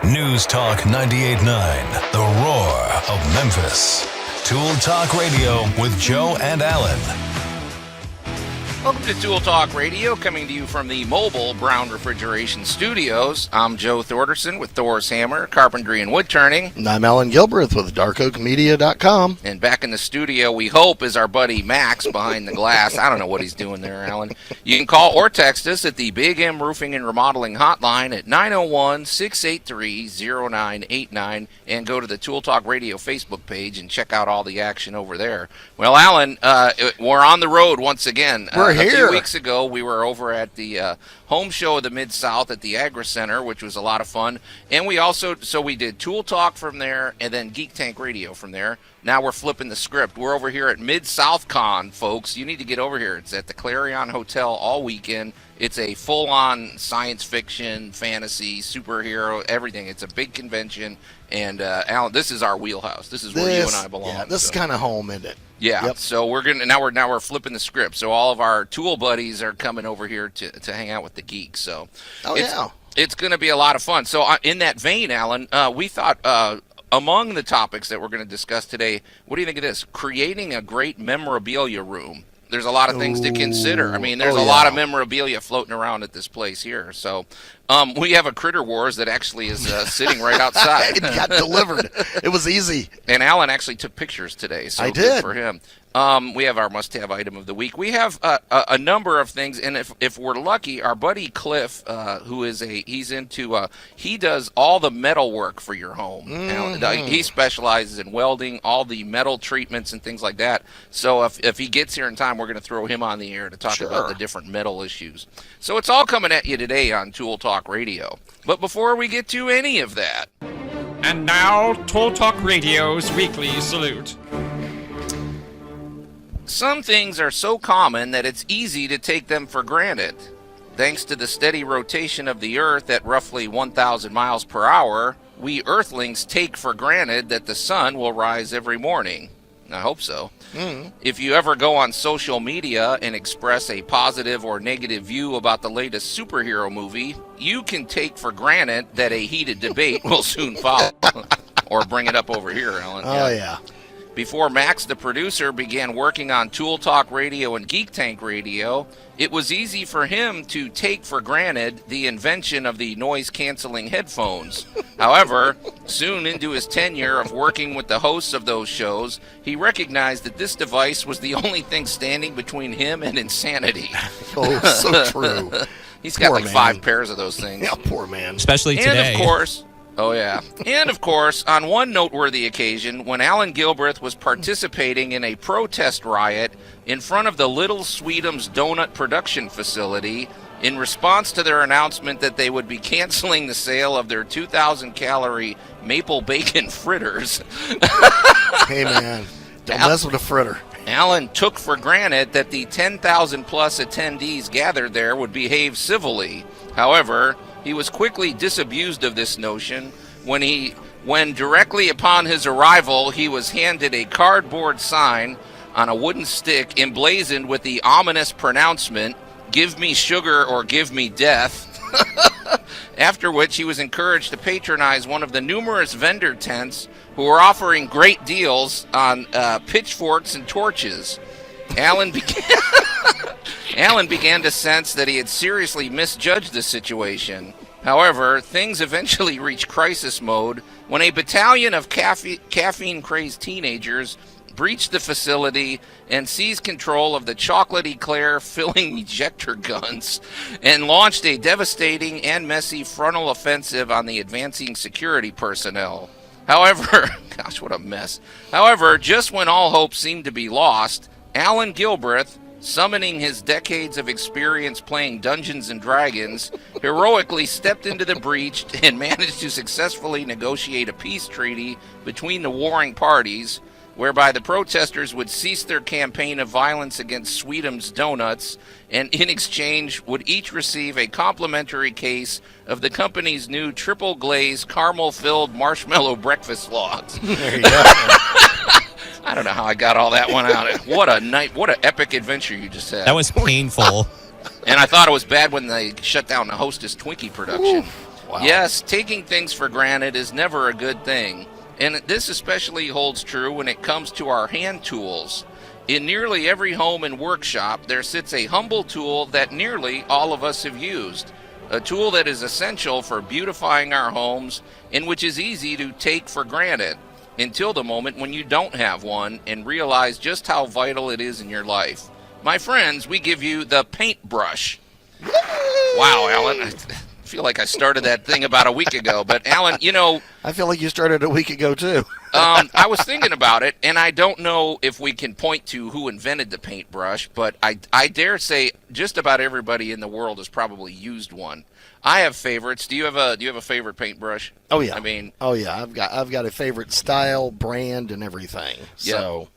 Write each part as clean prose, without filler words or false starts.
News Talk 98.9, the roar of Memphis. Tool Talk Radio with Joe and Allan. Welcome to Tool Talk Radio, coming to you from the mobile Brown Refrigeration Studios. I'm Joe Thorderson with Thor's Hammer, Carpentry and Wood Turning. And I'm Allan Gilbreth with darkoakmedia.com. And back in the studio, we hope, is our buddy Max behind the glass. I don't know what he's doing there, Allan. You can call or text us at the Big M Roofing and Remodeling Hotline at 901-683-0989 and go to the Tool Talk Radio Facebook page and check out all the action over there. Well, Allan, we're on the road once again. We're here. A few weeks ago, we were over at the home show of the Mid-South at the Agri Center, which was a lot of fun. And we also, we did Tool Talk from there and then Geek Tank Radio from there. Now we're flipping the script. We're over here at MidSouthCon, folks. You need to get over here. It's at the Clarion Hotel all weekend. It's a full-on science fiction, fantasy, superhero, everything. It's a big convention. And, Allan, this is our wheelhouse. This is where you and I belong. Yeah, this is kind of home, isn't it? Yeah, Yep. So now we're flipping the script. So all of our tool buddies are coming over here to hang out with the geeks. So it's going to be a lot of fun. So in that vein, Allan, we thought among the topics that we're going to discuss today, what do you think of this? Creating a great memorabilia room. There's a lot of things to consider. I mean, there's a lot of memorabilia floating around at this place here. So we have a Critter Wars that actually is sitting right outside. It got delivered. It was easy. And Allan actually took pictures today. So I good did. for him. We have our must-have item of the week. We have a number of things, and if we're lucky, our buddy Cliff, who is he does all the metal work for your home. Mm-hmm. He specializes in welding, all the metal treatments and things like that. So if he gets here in time, we're going to throw him on the air to talk about the different metal issues. So it's all coming at you today on Tool Talk Radio. But before we get to any of that. And now, Tool Talk Radio's Weekly Salute. Some things are so common that it's easy to take them for granted. Thanks to the steady rotation of the Earth at roughly 1,000 miles per hour, we Earthlings take for granted that the sun will rise every morning. I hope so. If you ever go on social media and express a positive or negative view about the latest superhero movie, you can take for granted that a heated debate will soon follow. Or bring it up over here, Allan. Oh, yeah. Before Max, the producer, began working on Tool Talk Radio and Geek Tank Radio, it was easy for him to take for granted the invention of the noise-canceling headphones. However, soon into his tenure of working with the hosts of those shows, he recognized that this device was the only thing standing between him and insanity. Oh, so true. He's got like 5 pairs of those things. Yeah, poor man. Especially today. And of course... Oh, yeah. And, of course, on one noteworthy occasion, when Allan Gilbreth was participating in a protest riot in front of the Little Sweetums Donut production facility in response to their announcement that they would be canceling the sale of their 2,000-calorie maple bacon fritters. Hey, man, don't mess with a fritter. Allan took for granted that the 10,000-plus attendees gathered there would behave civilly. However, he was quickly disabused of this notion when directly upon his arrival, he was handed a cardboard sign on a wooden stick emblazoned with the ominous pronouncement, "Give me sugar or give me death." After which he was encouraged to patronize one of the numerous vendor tents who were offering great deals on pitchforks and torches. Allan began to sense that he had seriously misjudged the situation. However, things eventually reached crisis mode when a battalion of caffeine-crazed teenagers breached the facility and seized control of the chocolate eclair filling ejector guns and launched a devastating and messy frontal offensive on the advancing security personnel. However, gosh, what a mess. However, just when all hope seemed to be lost, Allan Gilbreth, summoning his decades of experience playing Dungeons and Dragons, heroically stepped into the breach and managed to successfully negotiate a peace treaty between the warring parties, whereby the protesters would cease their campaign of violence against Sweetums Donuts, and in exchange would each receive a complimentary case of the company's new triple-glazed, caramel-filled marshmallow breakfast logs. There you go. I don't know how I got all that one out. What a night! What an epic adventure you just had. That was painful. And I thought it was bad when they shut down the Hostess Twinkie production. Wow. Yes, taking things for granted is never a good thing. And this especially holds true when it comes to our hand tools. In nearly every home and workshop, there sits a humble tool that nearly all of us have used. A tool that is essential for beautifying our homes and which is easy to take for granted until the moment when you don't have one and realize just how vital it is in your life. My friends, we give you the paintbrush. Wow, Alan. I feel like I started that thing about a week ago. But, Alan, I feel like you started a week ago, too. I was thinking about it, and I don't know if we can point to who invented the paintbrush, but I dare say just about everybody in the world has probably used one. I have favorites. Do you have a favorite paintbrush? Oh yeah. Oh yeah. I've got a favorite style, brand, and everything. Yeah. So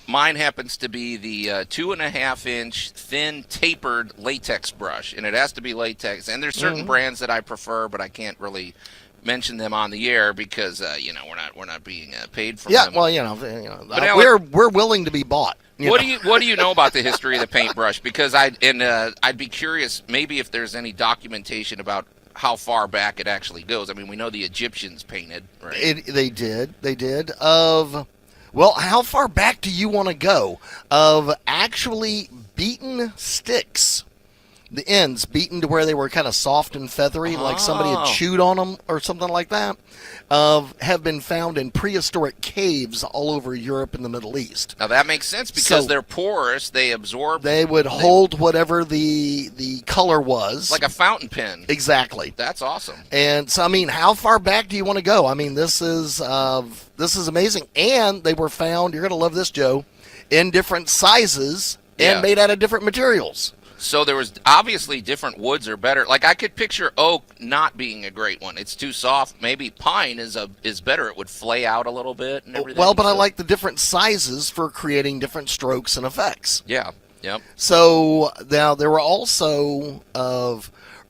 mine happens to be the 2.5-inch thin tapered latex brush, and it has to be latex. And there's certain brands that I prefer, but I can't really mention them on the air because we're not being paid for them. Yeah, well, we're willing to be bought. What do you know about the history of the paintbrush? Because I'd be curious maybe if there's any documentation about how far back it actually goes. I mean, we know the Egyptians painted, right? They did. Well, how far back do you want to go? Of actually beaten sticks. The ends beaten to where they were kind of soft and feathery, like somebody had chewed on them or something like that, have been found in prehistoric caves all over Europe and the Middle East. Now that makes sense because they're porous, they absorb. They would hold whatever the color was. Like a fountain pen. Exactly. That's awesome. And so, I mean, how far back do you want to go? I mean, this is amazing. And they were found, you're going to love this, Joe, in different sizes and made out of different materials. So there was obviously different woods are better. Like I could picture oak not being a great one. It's too soft. Maybe pine is better. It would flay out a little bit and everything. Well, but I like the different sizes for creating different strokes and effects. Yeah. Yep. So now there were also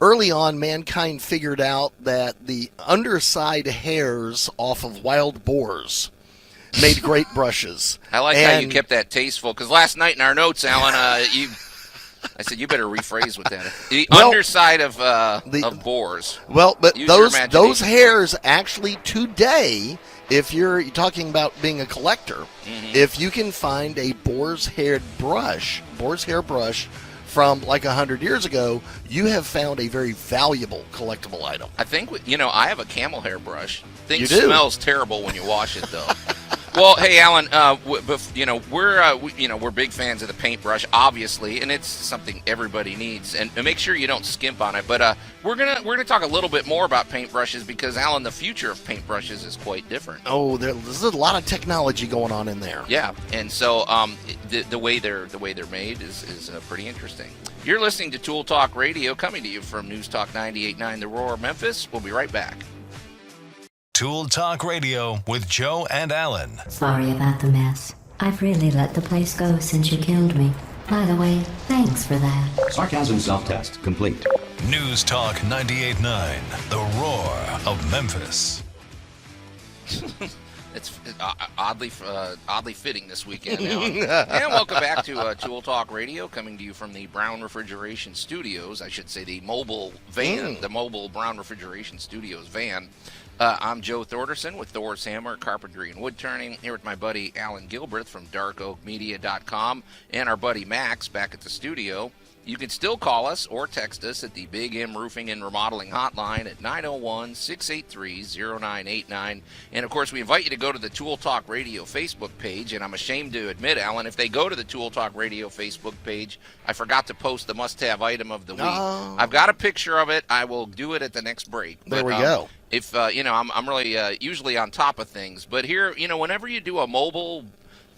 early on, mankind figured out that the underside hairs off of wild boars made great brushes. I like how you kept that tasteful because last night in our notes, Alan, I said you better rephrase with that. The underside of boars. Well, but those hairs actually today, if you're talking about being a collector, if you can find a boar's hair brush from like 100 years ago, you have found a very valuable collectible item. I think I have a camel hair brush. You do? Smells terrible when you wash it though. Well, hey, Alan, we're big fans of the paintbrush, obviously, and it's something everybody needs. And make sure you don't skimp on it. But we're gonna talk a little bit more about paintbrushes because, Alan, the future of paintbrushes is quite different. Oh, there's a lot of technology going on in there. Yeah, and so the way they're made is pretty interesting. You're listening to Tool Talk Radio, coming to you from News Talk 98.9 The Roar, Memphis. We'll be right back. Tool Talk Radio with Joe and Allan. Sorry about the mess. I've really let the place go since you killed me. By the way, thanks for that. Sarcasm self-test complete. News Talk 98.9, The Roar of Memphis. It's oddly fitting this weekend, Alan. And welcome back to Tool Talk Radio, coming to you from the Brown Refrigeration Studios. I should say the mobile van, the mobile Brown Refrigeration Studios van. I'm Joe Thorderson with Thor's Hammer, Carpentry, and Wood Turning, here with my buddy Allan Gilbreth from darkoakmedia.com and our buddy Max back at the studio. You can still call us or text us at the Big M Roofing and Remodeling Hotline at 901-683-0989. And, of course, we invite you to go to the Tool Talk Radio Facebook page. And I'm ashamed to admit, Alan, if they go to the Tool Talk Radio Facebook page, I forgot to post the must-have item of the week. Oh. I've got a picture of it. I will do it at the next break. There we go. If, I'm really usually on top of things. But here, whenever you do a mobile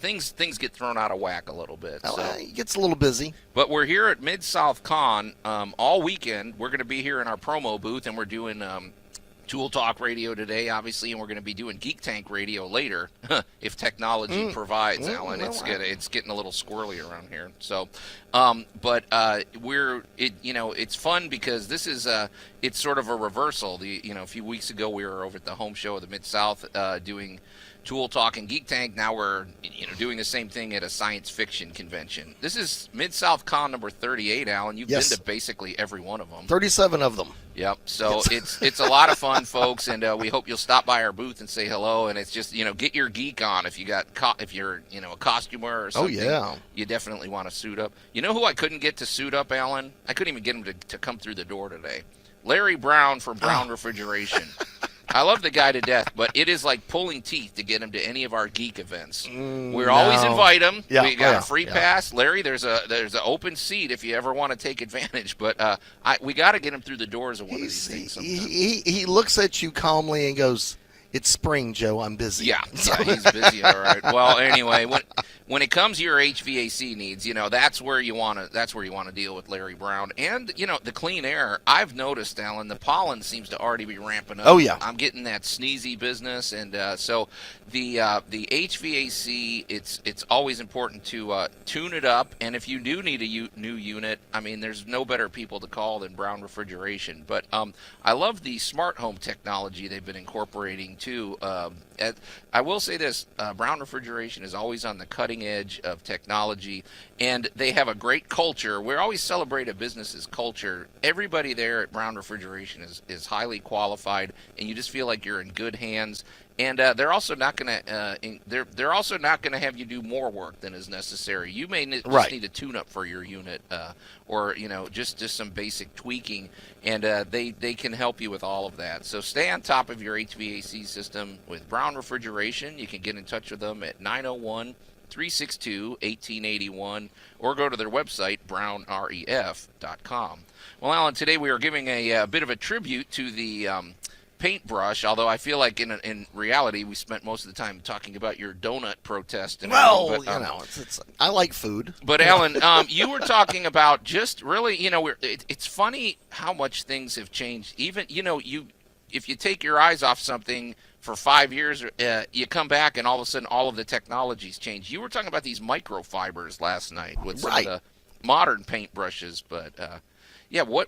things get thrown out of whack a little bit. So. It gets a little busy. But we're here at MidSouthCon all weekend. We're going to be here in our promo booth, and we're doing Tool Talk Radio today, obviously, and we're going to be doing Geek Tank Radio later, if technology provides, Alan. It's getting a little squirrely around here. So, it's fun because this is it's sort of a reversal. A few weeks ago we were over at the home show of the Mid-South doing Tool Talk and Geek Tank. Now we're doing the same thing at a science fiction convention. This is MidSouthCon number 38, Alan. You've Yes. been to basically every one of them. 37 of them. Yep. So it's a lot of fun, folks, and we hope you'll stop by our booth and say hello. And it's just get your geek on if you're a costumer or something. Oh yeah. You definitely want to suit up. You know who I couldn't get to suit up, Alan? I couldn't even get him to come through the door today. Larry Brown from Brown Refrigeration. I love the guy to death, but it is like pulling teeth to get him to any of our geek events. We always invite him. Yeah. We got a free pass. Larry, there's an open seat if you ever want to take advantage, but we got to get him through the doors of one of these things sometime. He looks at you calmly and goes, "It's spring, Joe. I'm busy." Yeah, he's busy. All right. Well, anyway, when it comes to your HVAC needs, that's where you want to deal with Larry Brown, and the clean air. I've noticed, Alan, the pollen seems to already be ramping up. Oh yeah, I'm getting that sneezy business, and so the HVAC, it's always important to tune it up, and if you do need a new unit, I mean, there's no better people to call than Brown Refrigeration. But I love the smart home technology they've been incorporating too. I will say this, Brown Refrigeration is always on the cutting edge of technology, and they have a great culture. We always celebrate a business's culture. Everybody there at Brown Refrigeration is highly qualified, and you just feel like you're in good hands. And they're also not going to they're also not going to have you do more work than is necessary. You may just need a tune-up for your unit, or just some basic tweaking, and they can help you with all of that. So stay on top of your HVAC system with Brown Refrigeration. You can get in touch with them at 901-362-1881, or go to their website, brownref.com. Well, Alan, today we are giving a bit of a tribute to the paintbrush, although I feel like in reality we spent most of the time talking about your donut protest. And I like food. But Alan, you were talking about just really, it's funny how much things have changed. Even, if you take your eyes off something for 5 years, you come back and all of a sudden all of the technology's changed. You were talking about these microfibers last night with some of the modern paintbrushes, but what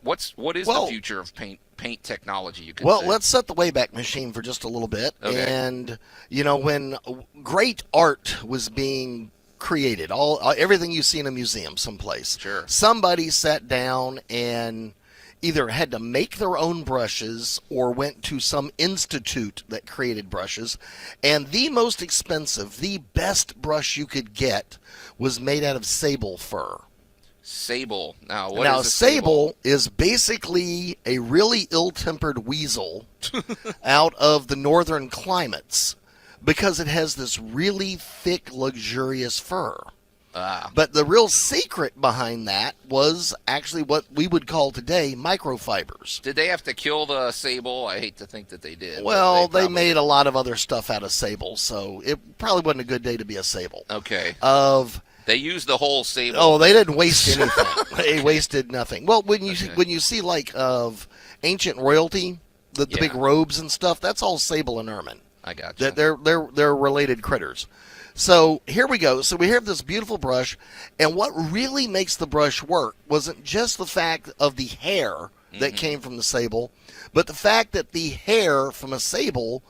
is the future of paint technology, you could say? Let's set the Wayback Machine for just a little bit. Okay. And when great art was being created, everything you see in a museum someplace, sure, somebody sat down and either had to make their own brushes or went to some institute that created brushes. And the most expensive, the best brush you could get was made out of sable fur. Sable. Now, sable is basically a really ill-tempered weasel out of the northern climates because it has this really thick, luxurious fur. But the real secret behind that was actually what we would call today microfibers. Did they have to kill the sable? I hate to think that they did. Well, they made a lot of other stuff out of sable, so it probably wasn't a good day to be a sable. Okay. They used the whole sable. Oh, they didn't waste anything. They wasted nothing. Well, when you see like of ancient royalty, the big robes and stuff, that's all sable and ermine. I got you. They're related critters. So here we go. So we have this beautiful brush, and what really makes the brush work wasn't just the fact of the hair that came from the sable, but the fact that the hair from a sable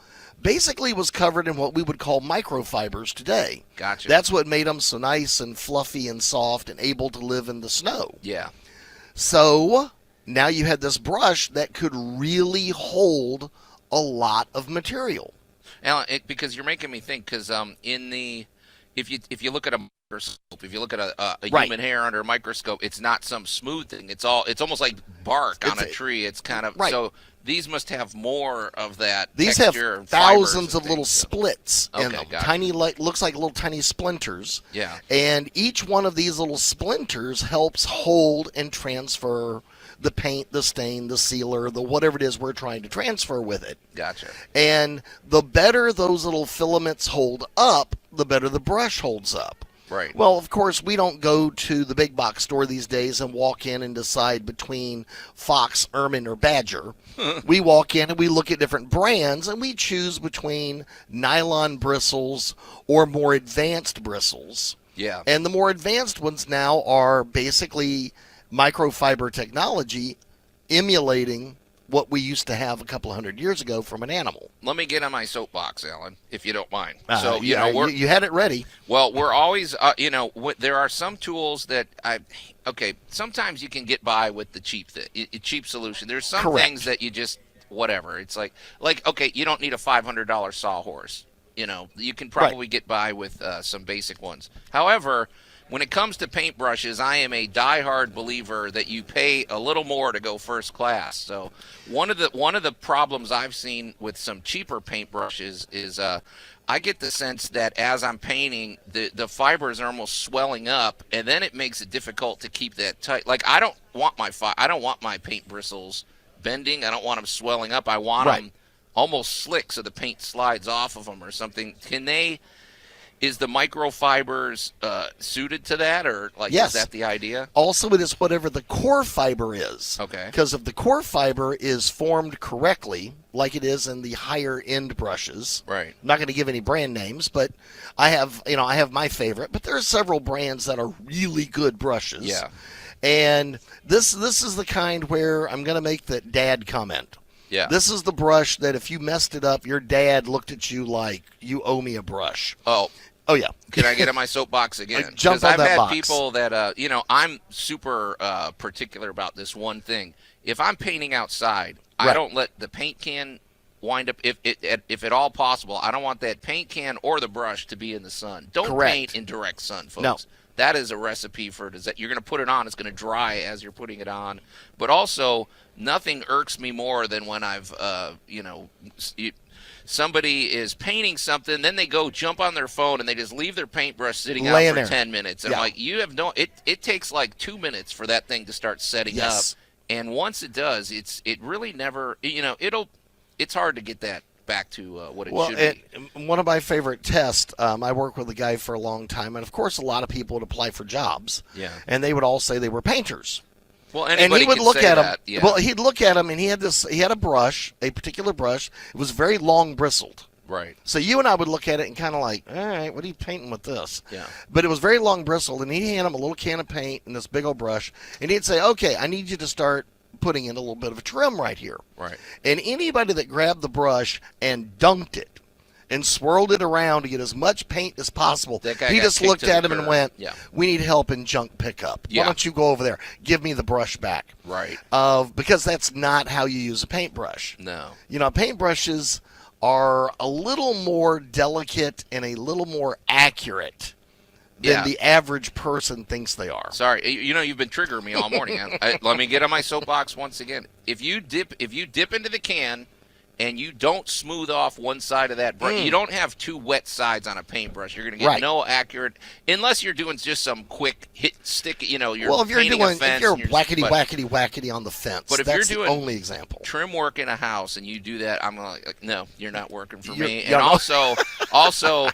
basically was covered in what we would call microfibers today. Gotcha. That's what made them so nice and fluffy and soft and able to live in the snow. Yeah. So now you had this brush that could really hold a lot of material. Alan, because you're making me think, because if you look at a microscope, if you look at a human hair under a microscope, it's not some smooth thing. It's almost like bark on a tree. It's kind of so. These must have more of that. These texture have and thousands of and little things, splits in them. Gotcha. Tiny, looks like little tiny splinters. Yeah. And each one of these little splinters helps hold and transfer the paint, the stain, the sealer, the whatever it is we're trying to transfer with it. Gotcha. And the better those little filaments hold up, the better the brush holds up. Right. Well, of course, we don't go to the big box store these days and walk in and decide between Fox, Ermine, or Badger. We walk in and we look at different brands and we choose between nylon bristles or more advanced bristles. Yeah. And the more advanced ones now are basically microfiber technology emulating what we used to have a couple of hundred years ago from an animal. Let me get on my soapbox, Alan, if you don't mind. You had it ready. Well, we're always, there are some tools that sometimes you can get by with the cheap solution. There's some Correct. things that you just, whatever. It's like, okay, you don't need a $500 sawhorse. You can probably get by with some basic ones. However, when it comes to paintbrushes, I am a diehard believer that you pay a little more to go first class. So one of the problems I've seen with some cheaper paintbrushes is I get the sense that as I'm painting, the fibers are almost swelling up, and then it makes it difficult to keep that tight. Like I don't want my paint bristles bending. I don't want them swelling up. I want them almost slick so the paint slides off of them or something. Is the microfibers suited to that, or Yes. is that the idea? Also, it is whatever the core fiber is. Okay. Because if the core fiber is formed correctly, like it is in the higher end brushes, Right. I'm not going to give any brand names, but I have my favorite. But there are several brands that are really good brushes. Yeah. And this is the kind where I'm going to make the dad comment. Yeah. This is the brush that if you messed it up, your dad looked at you like you owe me a brush. Oh, yeah. Can I get on my soapbox again? Jump on I've that had box. people that, I'm super particular about this one thing. If I'm painting outside, I Right. don't let the paint can wind up, if at all possible, I don't want that paint can or the brush to be in the sun. Don't Correct. paint in direct sun, folks. No. That is a recipe for you're going to put it on. It's going to dry as you're putting it on. But also, nothing irks me more than when I've, somebody is painting something, then they go jump on their phone and they just leave their paintbrush sitting out Laying for there. 10 minutes. And Yeah. I'm like, you have it takes like 2 minutes for that thing to start setting Yes. up. And once it does, it really never, it's hard to get that back to what it should be. One of my favorite tests, I worked with a guy for a long time, and of course a lot of people would apply for jobs. Yeah. And they would all say they were painters. Well, And anybody he would can look say at him. that, yeah. Well, he'd look at him, and he had a brush, a particular brush. It was very long bristled. Right. So you and I would look at it and kind of like, all right, what are you painting with this? Yeah. But it was very long bristled, and he'd hand him a little can of paint and this big old brush, and he'd say, okay, I need you to start putting in a little bit of a trim right here. Right. And anybody that grabbed the brush and dunked it and swirled it around to get as much paint as possible, That guy he got just kicked looked to the at him and curb. went, Yeah. we need help in junk pickup. Yeah. Why don't you go over there? Give me the brush back. Right. Because that's not how you use a paintbrush. No. Paintbrushes are a little more delicate and a little more accurate than Yeah. the average person thinks they are. Sorry, you've been triggering me all morning. Let me get on my soapbox once again. If you dip into the can and you don't smooth off one side of that brush, you don't have two wet sides on a paintbrush. You're going to get Right. no accurate, unless you're doing just some quick hit stick. You're Well, if you're painting a doing, fence if you're and whackety on the fence, But if that's you're the doing only example. trim work in a house and you do that, I'm like, no, you're not working for me. Yeah, And no. also,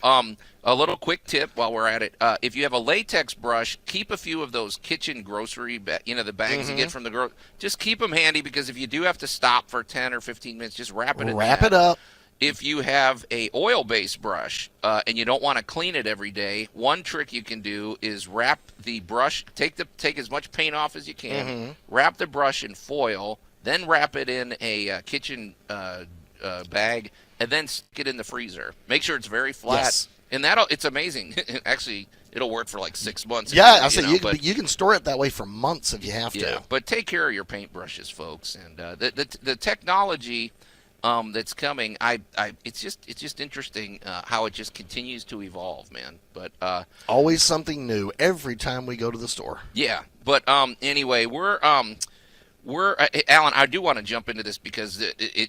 a little quick tip while we're at it: if you have a latex brush, keep a few of those kitchen grocery, the bags you get from the just keep them handy, because if you do have to stop for 10 or 15 minutes, just wrap it in Wrap that. it up. If you have a oil-based brush and you don't want to clean it every day, one trick you can do is wrap the brush. Take as much paint off as you can. Wrap the brush in foil, then wrap it in a kitchen bag, and then stick it in the freezer. Make sure it's very flat, Yes. and it's amazing. Actually, it'll work for like 6 months. Yeah, but you can store it that way for months if you have yeah, to. but take care of your paintbrushes, folks, and the technology that's coming. It's just interesting how it just continues to evolve, man. But Always something new every time we go to the store. yeah. But anyway, we're Allan. I do want to jump into this because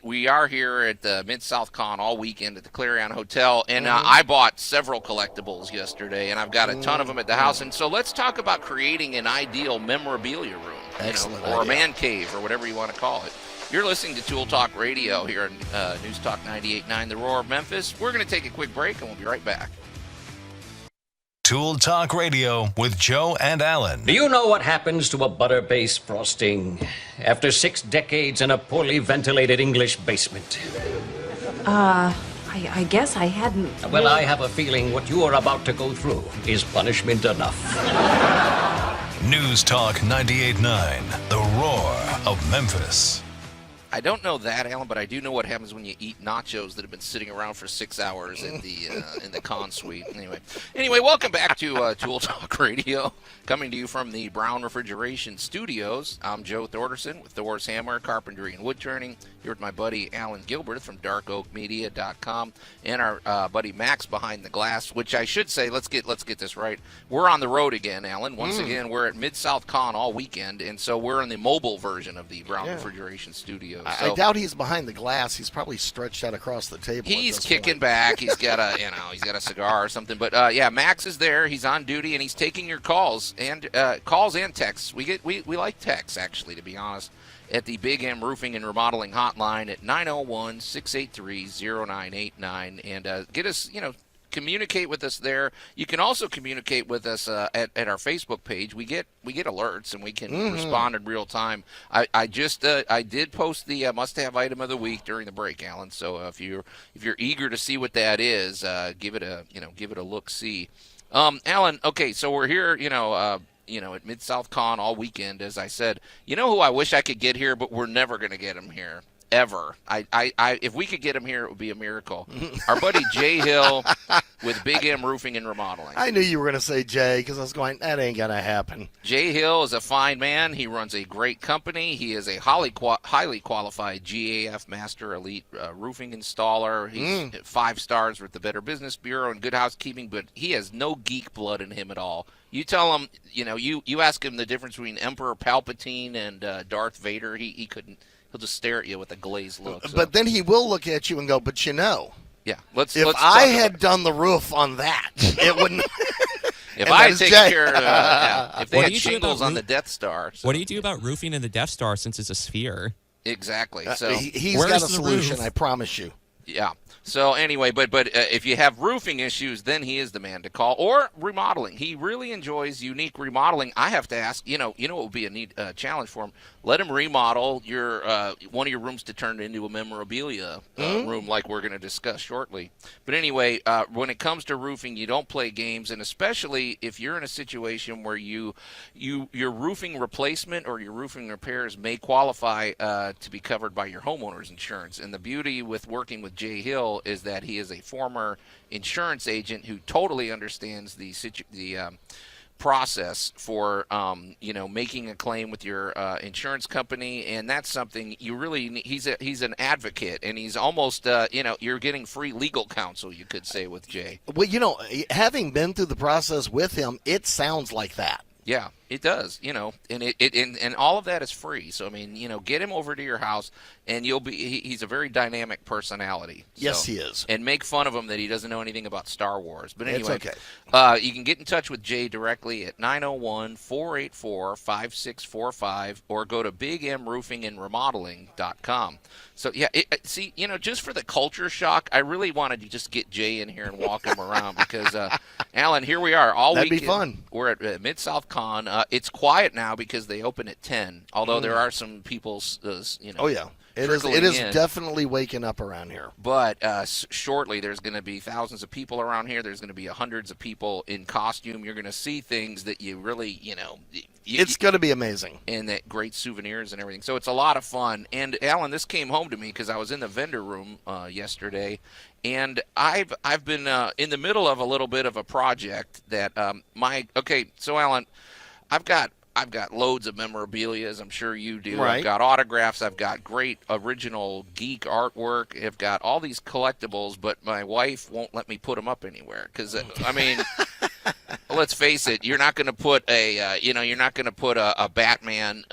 we are here at the MidSouthCon all weekend at the Clarion Hotel, and I bought several collectibles yesterday, and I've got a ton of them at the house. And so let's talk about creating an ideal memorabilia room, Excellent or a idea. man cave, or whatever you want to call it. You're listening to Tool Talk Radio here on News Talk 98.9, The Roar of Memphis. We're going to take a quick break, and we'll be right back. Tool Talk Radio with Joe and Allan. Do you know what happens to a butter-based frosting after 6 decades in a poorly ventilated English basement? I guess I hadn't. Well, I have a feeling what you are about to go through is punishment enough. News Talk 98.9, The Roar of Memphis. I don't know that, Alan, but I do know what happens when you eat nachos that have been sitting around for 6 hours in the con suite. Anyway, welcome back to Tool Talk Radio, coming to you from the Brown Refrigeration Studios. I'm Joe Thorderson with Thor's Hammer, Carpentry and Wood Turning. Here with my buddy Allan Gilbert from DarkOakMedia.com and our buddy Max behind the glass. Which I should say, let's get this right. We're on the road again, Alan. Once again, we're at MidSouthCon all weekend, and so we're in the mobile version of the Brown Refrigeration Studios. I doubt he's behind the glass. He's probably stretched out across the table. He's kicking back. He's got a cigar or something. But Max is there. He's on duty and he's taking your calls and texts. We like texts, actually, to be honest, at the Big M Roofing and Remodeling Hotline at 901-683-0989 and get us, communicate with us there. You can also communicate with us at our Facebook page. We get alerts and we can respond in real time. I did post the must-have item of the week during the break, Alan. So if you're eager to see what that is, give it a look see. Alan, okay, so we're here, at MidSouthCon all weekend, as I said. You know who I wish I could get here, but we're never going to get him here. Ever. If we could get him here, it would be a miracle. Our buddy Jay Hill with Big M Roofing and Remodeling. I knew you were going to say Jay because I was going, that ain't going to happen. Jay Hill is a fine man. He runs a great company. He is a highly qualified GAF Master Elite roofing installer. He's 5 stars with the Better Business Bureau and Good Housekeeping, but he has no geek blood in him at all. You tell him, you ask him the difference between Emperor Palpatine and Darth Vader, he couldn't. He'll just stare at you with a glazed look. So. But then he will look at you and go, but Yeah, let's if let's I had done the roof on that, it wouldn't. If I had taken care of if they had shingles on the Death Star. So. What do you do about roofing in the Death Star since it's a sphere? Exactly. So he's got a solution, I promise you. Yeah. So anyway, but if you have roofing issues, then he is the man to call. Or remodeling. He really enjoys unique remodeling. I have to ask, what would be a neat challenge for him? Let him remodel your one of your rooms to turn into a memorabilia room, like we're going to discuss shortly. But anyway, when it comes to roofing, you don't play games, and especially if you're in a situation where your roofing replacement or your roofing repairs may qualify to be covered by your homeowner's insurance. And the beauty with working with Jay Hill is that he is a former insurance agent who totally understands the process for making a claim with your insurance company, and that's something you really need. He's an advocate, and he's almost you're getting free legal counsel, you could say, with Jay. Well, having been through the process with him, it sounds like that. Yeah, it does, and and all of that is free. So I mean, get him over to your house, and he's a very dynamic personality. Yes, he is. And make fun of him that he doesn't know anything about Star Wars. But anyway, it's okay. You can get in touch with Jay directly at 901-484-5645 or go to bigmroofingandremodeling.com. So yeah, just for the culture shock, I really wanted to just get Jay in here and walk him around because, Alan, here we are all weekend. That'd be fun. We're at MidSouthCon. It's quiet now because they open at 10. Although there are some people, Oh yeah, it is definitely waking up around here. But shortly, there's going to be thousands of people around here. There's going to be hundreds of people in costume. You're going to see things that you really, it's going to be amazing. And that great souvenirs and everything. So it's a lot of fun. And Alan, this came home to me because I was in the vendor room yesterday, and I've been in the middle of a little bit of a project that So Alan, I've got loads of memorabilia, as I'm sure you do. Right. I've got autographs. I've got great original geek artwork. I've got all these collectibles, but my wife won't let me put them up anywhere because, let's face it, you're not going to put a Batman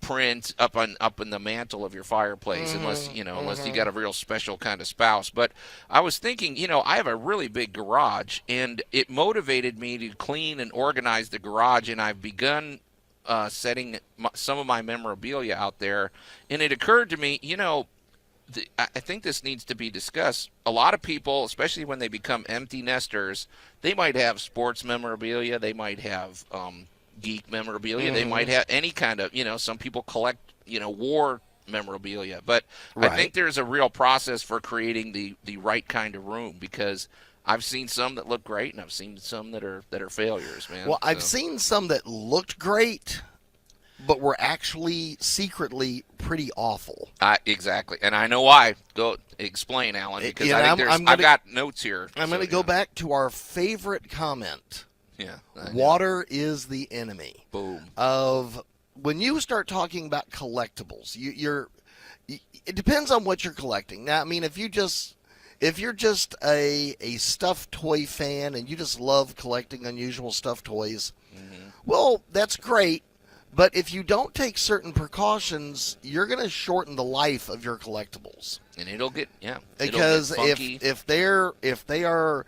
print up in the mantle of your fireplace unless you got a real special kind of spouse. But I was thinking, I have a really big garage, and it motivated me to clean and organize the garage, and I've begun setting some of my memorabilia out there. And it occurred to me, I think this needs to be discussed. A lot of people, especially when they become empty nesters, they might have sports memorabilia, they might have geek memorabilia, they might have any kind of, some people collect, war memorabilia. But right. I think there's a real process for creating the right kind of room, because I've seen some that look great, and I've seen some that are failures, man. Well, I've seen some that looked great, but we're actually secretly pretty awful. Exactly, and I know why. Go explain, Alan, because I think I've got notes here. I'm going to go back to our favorite comment. Yeah, water is the enemy. Boom. Of when you start talking about collectibles, it depends on what you're collecting. Now, I mean, if you're just a stuffed toy fan and you just love collecting unusual stuffed toys, well, that's great. But if you don't take certain precautions, you're going to shorten the life of your collectibles. And it'll get because funky. if they are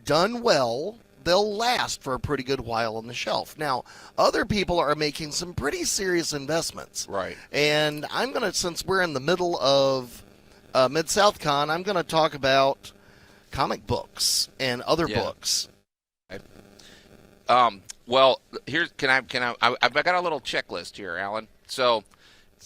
done well, they'll last for a pretty good while on the shelf. Now, other people are making some pretty serious investments. Right. And I'm going to, since we're in the middle of MidSouthCon, I'm going to talk about comic books and other books. Well, here's I've got a little checklist here, Alan. So,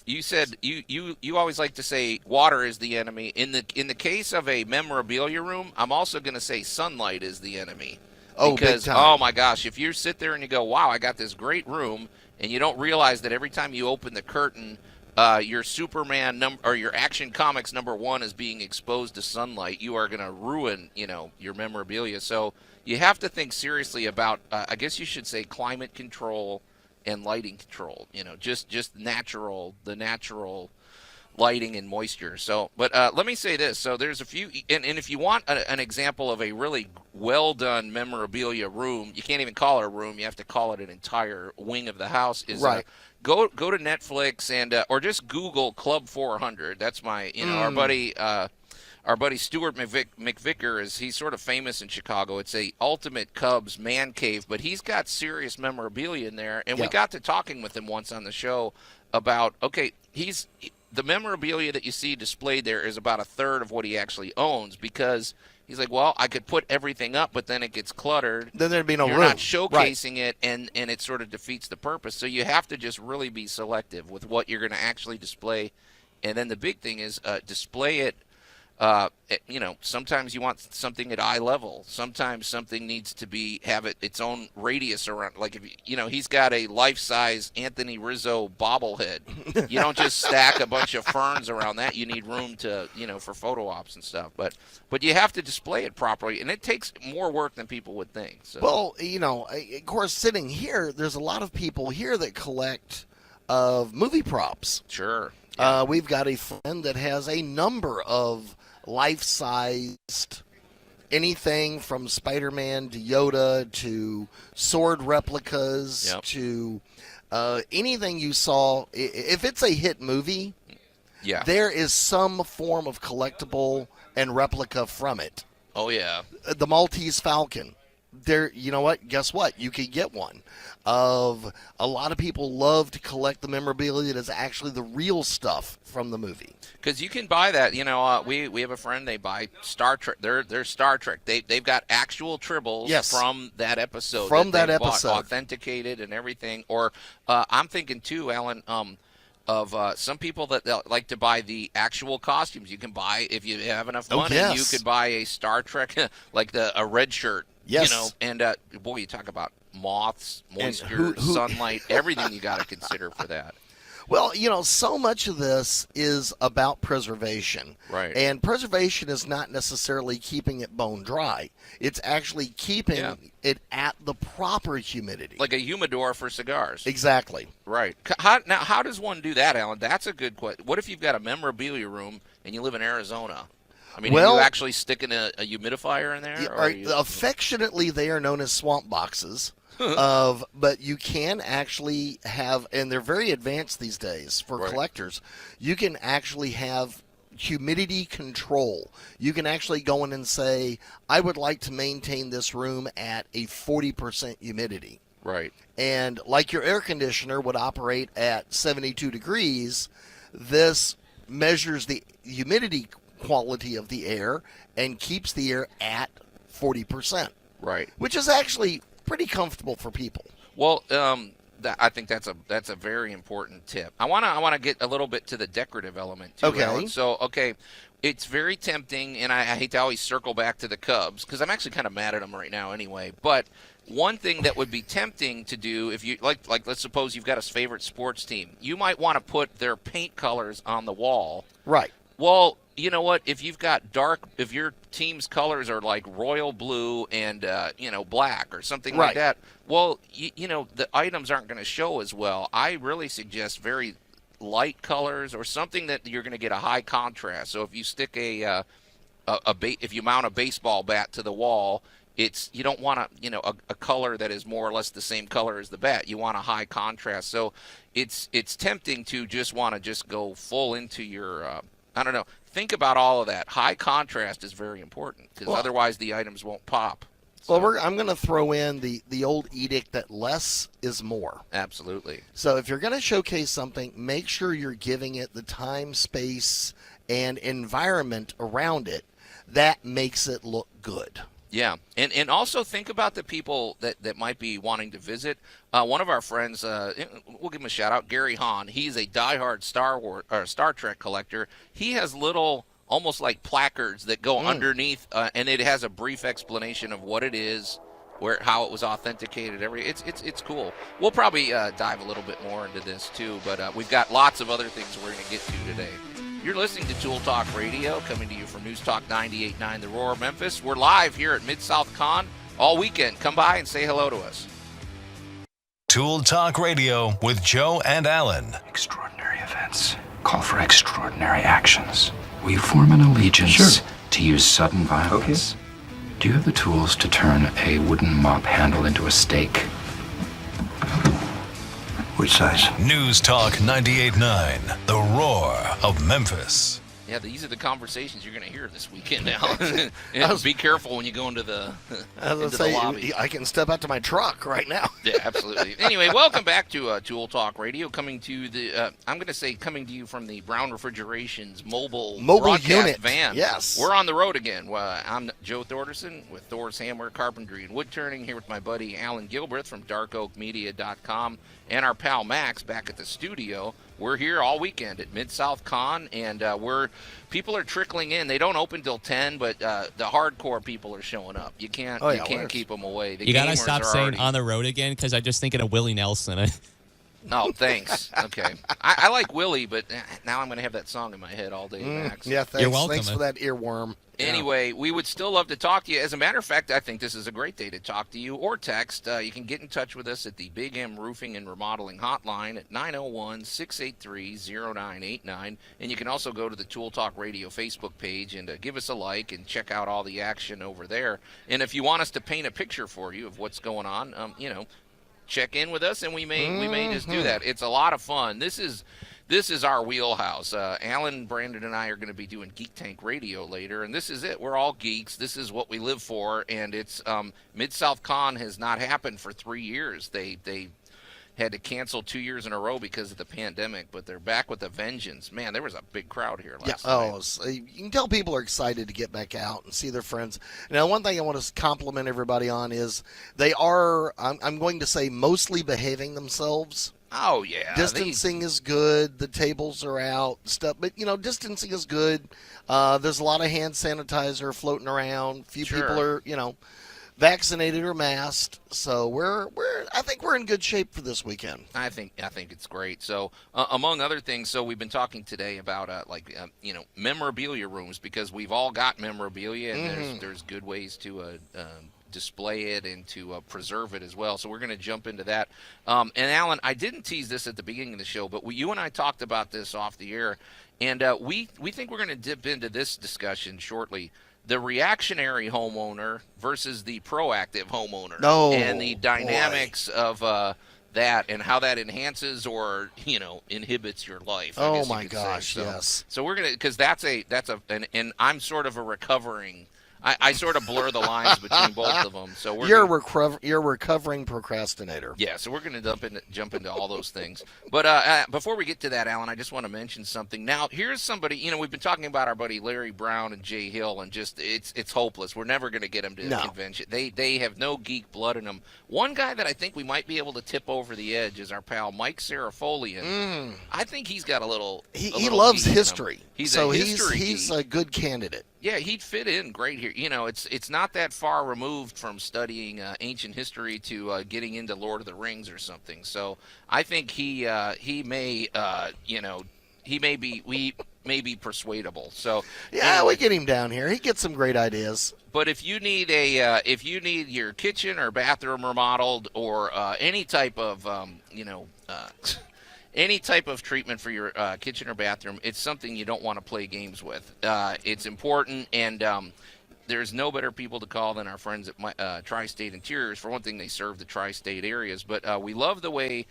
you said you always like to say water is the enemy. In the case of a memorabilia room, I'm also going to say sunlight is the enemy. Oh, because, big time. oh my gosh, if you sit there and you go, wow, I got this great room, and you don't realize that every time you open the curtain, your Superman or your Action Comics #1 is being exposed to sunlight, you are going to ruin, your memorabilia. So you have to think seriously about, I guess you should say, climate control and lighting control. Just the natural lighting and moisture. So, but let me say this. So there's a few, and if you want an example of a really well done memorabilia room, you can't even call it a room. You have to call it an entire wing of the house. Right. Go to Netflix and or just Google Club 400. That's my our buddy Stuart McVicker he's sort of famous in Chicago. It's a ultimate Cubs man cave, but he's got serious memorabilia in there. And we got to talking with him once on the show about the memorabilia that you see displayed there is about a third of what he actually owns, because he's like, well, I could put everything up, but then it gets cluttered. Then there'd be no You're room. not showcasing it, and it sort of defeats the purpose. So you have to just really be selective with what you're going to actually display. And then the big thing is display it. Sometimes you want something at eye level. Sometimes something needs to have its own radius around. Like if he's got a life-size Anthony Rizzo bobblehead. You don't just stack a bunch of ferns around that. You need room to for photo ops and stuff. But you have to display it properly, and it takes more work than people would think. So. Well, of course, sitting here, there's a lot of people here that collect of movie props. Sure. Yeah. We've got a friend that has a number of life-sized, anything from Spider-Man to Yoda to sword replicas to anything you saw. If it's a hit movie, there is some form of collectible and replica from it. Oh, yeah. The Maltese Falcon. You know what? Guess what? You could get one. A lot of people love to collect the memorabilia that is actually the real stuff from the movie. Because you can buy that. We have a friend. They buy Star Trek. They're Star Trek. They've got actual tribbles from that episode. Authenticated and everything. Or I'm thinking too, Alan. Of some people that like to buy the actual costumes. You can buy, if you have enough money, you could buy a Star Trek, like a red shirt. Yes. And boy, you talk about moths, moisture, sunlight, everything you got to consider for that. Well, so much of this is about preservation. Right. And preservation is not necessarily keeping it bone dry. It's actually keeping it at the proper humidity. Like a humidor for cigars. Exactly. Right. How does one do that, Alan? That's a good question. What if you've got a memorabilia room and you live in Arizona? I mean, are you actually sticking a humidifier in there? Affectionately, they are known as swamp boxes. But you can actually have, and they're very advanced these days for collectors, you can actually have humidity control. You can actually go in and say, I would like to maintain this room at a 40% humidity. Right. And like your air conditioner would operate at 72 degrees, this measures the humidity quality of the air and keeps the air at 40%. Right. Which is actually pretty comfortable for people. Well, I think that's a very important tip. I wanna get a little bit to the decorative element too. Okay. Alan. So it's very tempting, and I hate to always circle back to the Cubs because I'm actually kind of mad at them right now anyway. But one thing that would be tempting to do if you like let's suppose you've got a favorite sports team, you might want to put their paint colors on the wall. Right. Well, you know what? If you've got if your team's colors are like royal blue and black or something like that, well, the items aren't going to show as well. I really suggest very light colors or something that you're going to get a high contrast. So if you stick if you mount a baseball bat to the wall, you don't want a color that is more or less the same color as the bat. You want a high contrast. So it's tempting to just want to just go full into your I don't know. Think about all of that. High contrast is very important because otherwise the items won't pop. So. Well, I'm going to throw in the old edict that less is more. Absolutely. So if you're going to showcase something, make sure you're giving it the time, space, and environment around it that makes it look good. Yeah, and also think about the people that might be wanting to visit. One of our friends, we'll give him a shout out, Gary Hahn. He's a diehard Star Trek collector. He has little, almost like placards that go underneath, and it has a brief explanation of what it is, how it was authenticated. It's cool. We'll probably dive a little bit more into this too, but we've got lots of other things we're going to get to today. You're listening to Tool Talk Radio, coming to you from News Talk 98.9 The Roar, Memphis. We're live here at MidSouthCon all weekend. Come by and say hello to us. Tool Talk Radio with Joe and Allan. Extraordinary events call for extraordinary actions. We form an allegiance to use sudden violence. Okay. Do you have the tools to turn a wooden mop handle into a stake? Which size? News Talk 98.9, The Roar of Memphis. Yeah, these are the conversations you're going to hear this weekend now. Be careful when you go into the lobby. I can step out to my truck right now. Yeah, absolutely. Anyway, welcome back to Tool Talk Radio, coming to you from the Brown Refrigeration's mobile broadcast unit van. Yes. We're on the road again. I'm Joe Thorderson with Thor's Hammer, Carpentry, and Wood Turning, here with my buddy Allan Gilbreth from darkoakmedia.com and our pal Max back at the studio. We're here all weekend at MidSouthCon, and people are trickling in. They don't open till 10, but the hardcore people are showing up. You can't keep them away. You gotta stop saying on the road again, because I'm just thinking of Willie Nelson. No, thanks. Okay. I like Willie, but now I'm going to have that song in my head all day, Max. Yeah, thanks. You're welcome. Thanks for that earworm. Anyway, we would still love to talk to you. As a matter of fact, I think this is a great day to talk to you or text. You can get in touch with us at the Big M Roofing and Remodeling Hotline at 901-683-0989. And you can also go to the Tool Talk Radio Facebook page and give us a like and check out all the action over there. And if you want us to paint a picture for you of what's going on, check in with us, and we may just do that. It's a lot of fun. This is our wheelhouse. Allan, Brandon, and I are going to be doing Geek Tank Radio later, and this is it. We're all geeks. This is what we live for, and it's MidSouthCon has not happened for 3 years. They had to cancel 2 years in a row because of the pandemic, but they're back with a vengeance. Man, there was a big crowd here last night. So you can tell people are excited to get back out and see their friends. Now, one thing I want to compliment everybody on is they are, I'm going to say, mostly behaving themselves. Oh, yeah. Distancing is good. The tables are out, stuff. But, distancing is good. There's a lot of hand sanitizer floating around. Few people are, vaccinated or masked. So I think we're in good shape for this weekend. I think it's great. So among other things, we've been talking today about memorabilia rooms, because we've all got memorabilia, and there's good ways to display it and to preserve it as well. So we're going to jump into that. And Allan, I didn't tease this at the beginning of the show, but you and I talked about this off the air, and we think we're going to dip into this discussion shortly. The reactionary homeowner versus the proactive homeowner, and the dynamics of that, and how that enhances or inhibits your life. Oh my gosh, yes. So we're gonna, because and I'm sort of a recovering. I sort of blur the lines between both of them. So you're a recovering procrastinator. Yeah, so we're going to jump into all those things. But before we get to that, Allan, I just want to mention something. Now, here's somebody. We've been talking about our buddy Larry Brown and Jay Hill, and just it's hopeless. We're never going to get them to the convention. They have no geek blood in them. One guy that I think we might be able to tip over the edge is our pal Mike Serafolian. I think he's got a little. He loves history. He's a good candidate. Yeah, he'd fit in great here. You know, it's not that far removed from studying ancient history to getting into Lord of the Rings or something. So I think he may we may be persuadable. So Yeah, anyway, we get him down here. He gets some great ideas. but if you need if you need your kitchen or bathroom remodeled or any type of any type of treatment for your kitchen or bathroom, it's something you don't want to play games with. It's important, and there's no better people to call than our friends at Tri-State Interiors. For one thing, they serve the Tri-State areas, but we love the way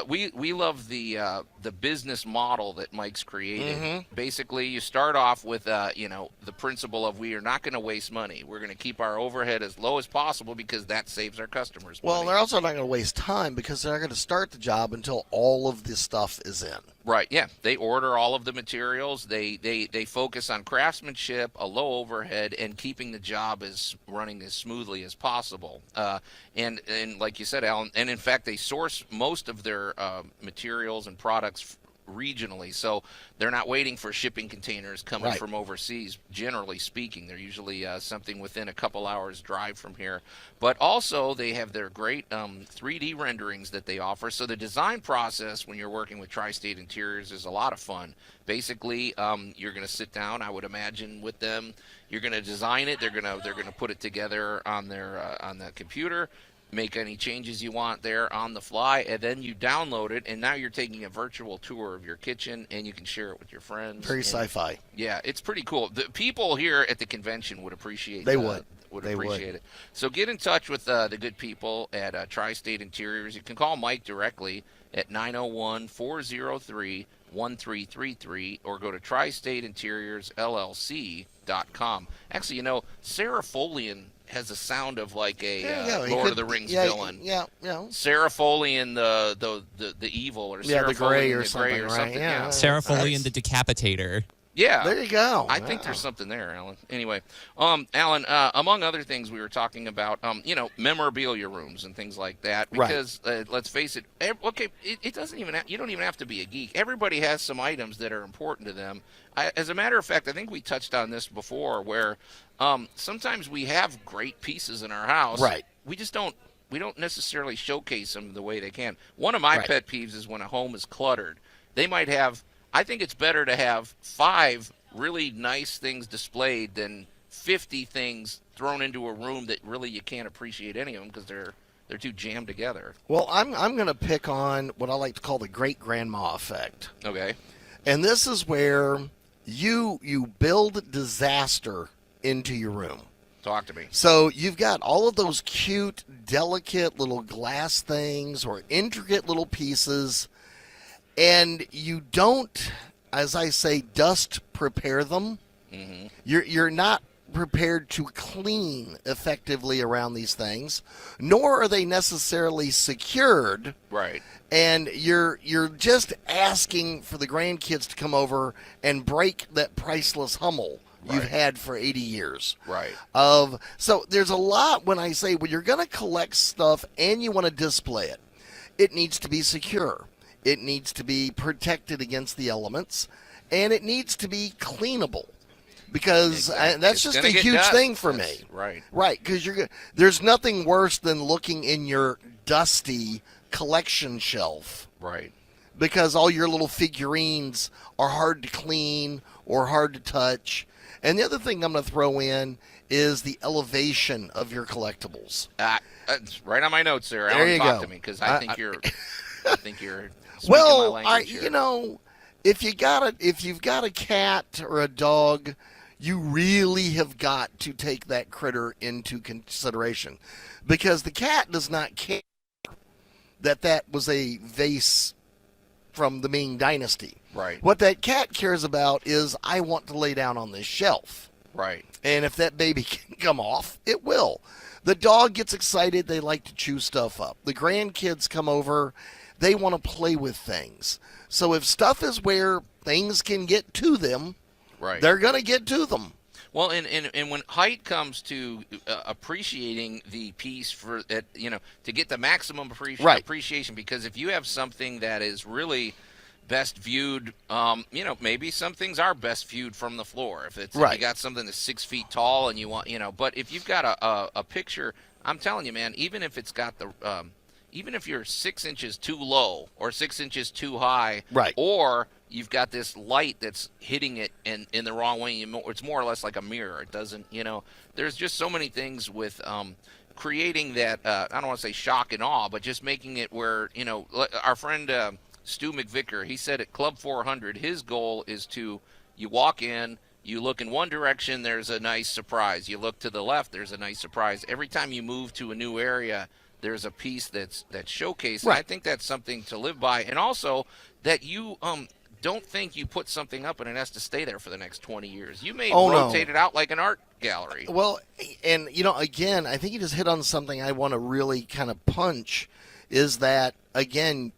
we love the business model that Mike's created. Mm-hmm. Basically, you start off with the principle of we are not going to waste money. We're going to keep our overhead as low as possible because that saves our customers Well, money. they're also not going to waste time because they're not going to start the job until all of this stuff is in. Right, yeah. They order all of the materials. They focus on craftsmanship, a low overhead, and keeping the job running as smoothly as possible. And like you said, Alan, and in fact, they source most of their materials and products regionally, so they're not waiting for shipping containers coming Right. from overseas. Generally speaking, they're usually something within a couple hours drive from here. But also they have their great 3D renderings that they offer. So the design process when you're working with Tri-State Interiors is a lot of fun. Basically, you're going to sit down, I would imagine, with them. You're going to design it. They're going to put it together on their on the computer. Make any changes you want there on the fly, and then you download it, and now you're taking a virtual tour of your kitchen, and you can share it with your friends. Very sci-fi. Yeah, it's pretty cool. The people here at the convention would appreciate They would They appreciate it. So get in touch with the good people at Tri-State Interiors. You can call Mike directly at 901-403-1333 or go to tristateinteriorsllc.com. Actually, Sarah Folian has a sound of like a Lord of the Rings villain. Yeah. Sarah Folian, the evil, or Sarah the gray Folian, or the something, gray or right? something. Yeah. Sarah Foley and the Decapitator. Yeah. There you go. I think there's something there, Alan. Anyway, Alan, among other things, we were talking about, memorabilia rooms and things like that. Because let's face it, it doesn't even. You don't even have to be a geek. Everybody has some items that are important to them. As a matter of fact, I think we touched on this before, where sometimes we have great pieces in our house. Right. We just don't. We don't necessarily showcase them the way they can. One of my pet peeves is when a home is cluttered. They might have. I think it's better to have 5 really nice things displayed than 50 things thrown into a room that really you can't appreciate any of them because they're too jammed together. Well, I'm going to pick on what I like to call the great-grandma effect. Okay. And this is where you build disaster into your room. Talk to me. So you've got all of those cute, delicate little glass things or intricate little pieces, and you don't, as I say, dust prepare them. Mm-hmm. You're not prepared to clean effectively around these things, nor are they necessarily secured. Right. And you're just asking for the grandkids to come over and break that priceless Hummel you've had for 80 years. Right. So there's a lot when I say when you're going to collect stuff and you want to display it, it needs to be secure. It needs to be protected against the elements, and it needs to be cleanable. Because that's just a huge thing for me. Right. Right, because there's nothing worse than looking in your dusty collection shelf. Right. Because all your little figurines are hard to clean or hard to touch. And the other thing I'm going to throw in is the elevation of your collectibles. It's right on my notes there. There you Talk go. to me, because I think you're speaking well, my language here. if you've got a cat or a dog, you really have got to take that critter into consideration, because the cat does not care that was a vase from the Ming Dynasty. Right. What that cat cares about is, I want to lay down on this shelf. Right. And if that baby can come off, it will. The dog gets excited. They like to chew stuff up. The grandkids come over. They want to play with things. So if stuff is where things can get to them, right, they're going to get to them. Well, and when height comes to appreciating the piece for to get the maximum appreciation, because if you have something that is really best viewed. Maybe some things are best viewed from the floor. If you got something that's 6 feet tall and you want, but if you've got a picture, I'm telling you, man, even if it's got even if you're 6 inches too low or 6 inches too high, right, or you've got this light that's hitting it in the wrong way, it's more or less like a mirror. It doesn't, there's just so many things with creating that, I don't want to say shock and awe, but just making it where, our friend Stu McVicker, he said at Club 400, his goal is you walk in, you look in one direction, there's a nice surprise. You look to the left, there's a nice surprise. Every time you move to a new area, there's a piece that's showcased. Right. I think that's something to live by. And also that you don't think you put something up and it has to stay there for the next 20 years. You may rotate it out like an art gallery. Well, and, again, I think you just hit on something I want to really kind of punch is that, again,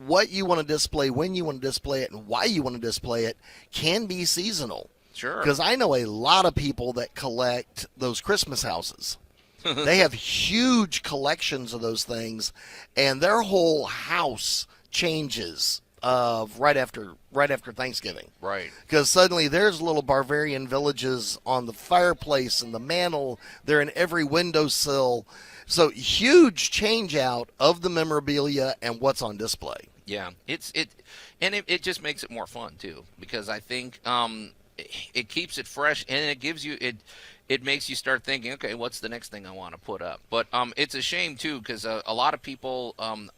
what you want to display, when you want to display it, and why you want to display it can be seasonal. Sure. Because I know a lot of people that collect those Christmas houses. They have huge collections of those things, and their whole house changes right after Thanksgiving. Right. Because suddenly there's little Bavarian villages on the fireplace and the mantle. They're in every windowsill. So huge change out of the memorabilia and what's on display. Yeah, it just makes it more fun too, because I think it keeps it fresh, and it gives you it makes you start thinking, okay, what's the next thing I want to put up? But it's a shame too, because a lot of people, and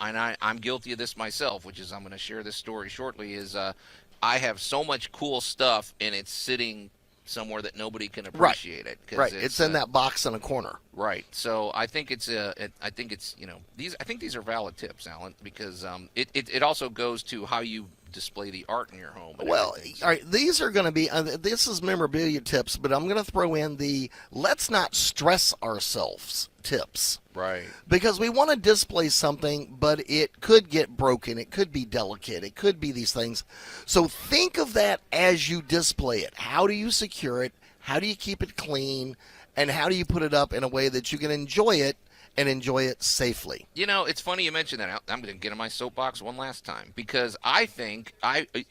I'm guilty of this myself, which is I'm going to share this story shortly. Is I have so much cool stuff, and it's sitting somewhere that nobody can appreciate it. Right, it's in that box in a corner. Right. So I think it's these are valid tips, Alan, because it also goes to how you display the art in your home. Well, all right, these are going to be this is memorabilia tips, but I'm going to throw in the let's not stress ourselves tips. Right. Because we want to display something, but it could get broken. It could be delicate. It could be these things. So think of that as you display it. How do you secure it? How do you keep it clean? And how do you put it up in a way that you can enjoy it and enjoy it safely? It's funny you mentioned that. I'm going to get in my soapbox one last time, because I think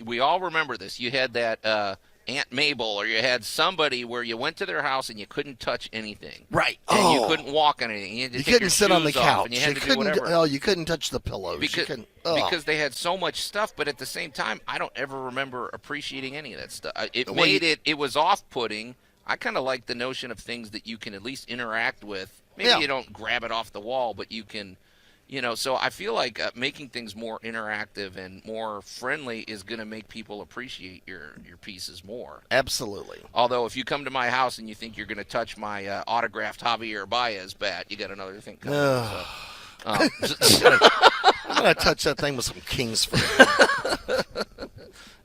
we all remember this. You had that Aunt Mabel, or you had somebody where you went to their house and you couldn't touch anything. Right. And you couldn't walk on anything. You couldn't sit on the couch. And you had to do whatever. You couldn't touch the pillows. Because they had so much stuff, but at the same time, I don't ever remember appreciating any of that stuff. It was off-putting. I kind of like the notion of things that you can at least interact with. Maybe you don't grab it off the wall, but you can, so I feel like making things more interactive and more friendly is going to make people appreciate your pieces more. Absolutely. Although if you come to my house and you think you're going to touch my autographed Javier Baez bat, you got another thing coming. I'm going to touch that thing with some Kingsford.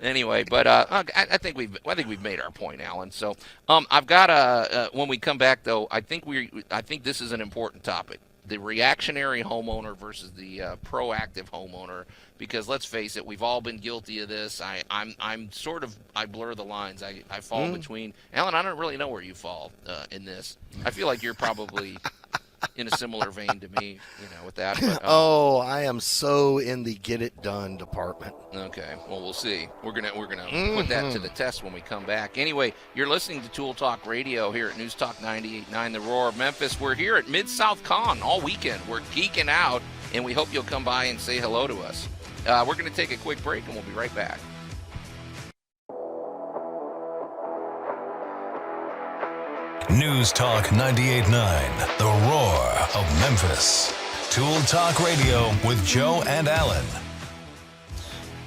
Anyway, but I think we've made our point, Alan. So I've got when we come back though, I think this is an important topic: the reactionary homeowner versus the proactive homeowner. Because let's face it, we've all been guilty of this. I blur the lines. I fall between. Alan, I don't really know where you fall in this. I feel like you're probably in a similar vein to me, with that. But, I am so in the get it done department. Okay, well, we'll see. We're gonna put that to the test when we come back. Anyway, you're listening to Tool Talk Radio here at News Talk 98.9, The Roar of Memphis. We're here at MidSouthCon all weekend. We're geeking out, and we hope you'll come by and say hello to us. We're going to take a quick break, and we'll be right back. News Talk 98.9, The Roar of Memphis. Tool Talk Radio with Joe and Allan.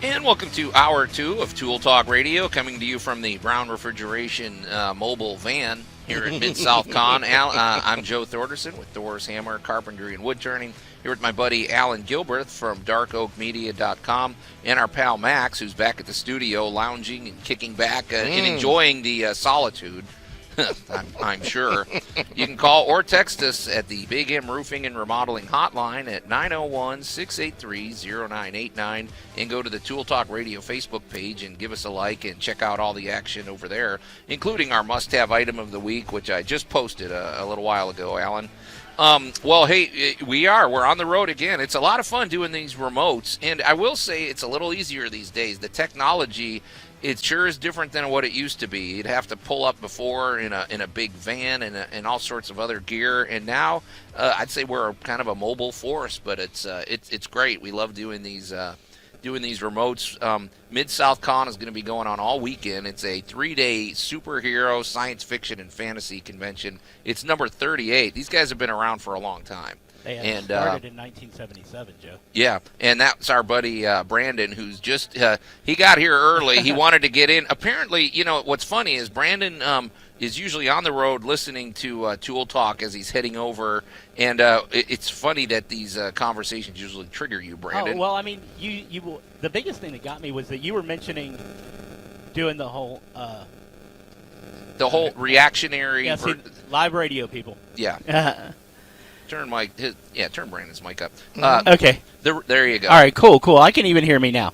And welcome to Hour 2 of Tool Talk Radio, coming to you from the Brown Refrigeration mobile van here at MidSouthCon. I'm Joe Thorderson with Thor's Hammer, Carpentry, and Wood Turning. Here with my buddy Allan Gilbert from DarkOakMedia.com, and our pal Max, who's back at the studio lounging and kicking back and enjoying the solitude. I'm sure. You can call or text us at the Big M Roofing and Remodeling Hotline at 901-683-0989, and go to the Tool Talk Radio Facebook page and give us a like and check out all the action over there, including our must-have item of the week, which I just posted a little while ago, Alan. Well, hey, we're on the road again. It's a lot of fun doing these remotes, and I will say it's a little easier these days. The technology, it sure is different than what it used to be. You'd have to pull up before in a big van and all sorts of other gear, and now I'd say we're kind of a mobile force, but it's great. We love doing these remotes. MidSouthCon is going to be going on all weekend. It's a 3-day superhero, science fiction, and fantasy convention. It's number 38. These guys have been around for a long time. They started in 1977, Joe. Yeah, and that's our buddy Brandon, who's just he got here early. He wanted to get in. Apparently, what's funny is Brandon is usually on the road listening to Tool Talk as he's heading over, and it's funny that these conversations usually trigger you, Brandon. Oh, well, I mean, the biggest thing that got me was that you were mentioning doing the whole reactionary. Yeah, live radio people. Yeah. Turn Brandon's mic up. Okay. There you go. All right, cool. I can even hear me now.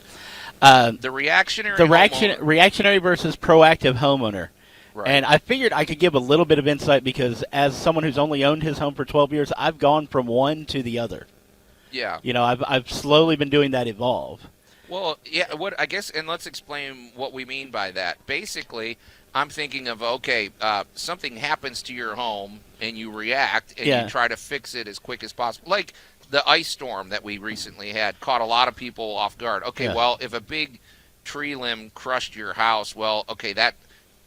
The reactionary versus proactive homeowner. Right. And I figured I could give a little bit of insight because as someone who's only owned his home for 12 years, I've gone from one to the other. Yeah. I've slowly been doing that evolve. Well, yeah, I guess, and let's explain what we mean by that. Basically, I'm thinking of, something happens to your home and you react and you try to fix it as quick as possible. Like the ice storm that we recently had caught a lot of people off guard. Well, if a big tree limb crushed your house,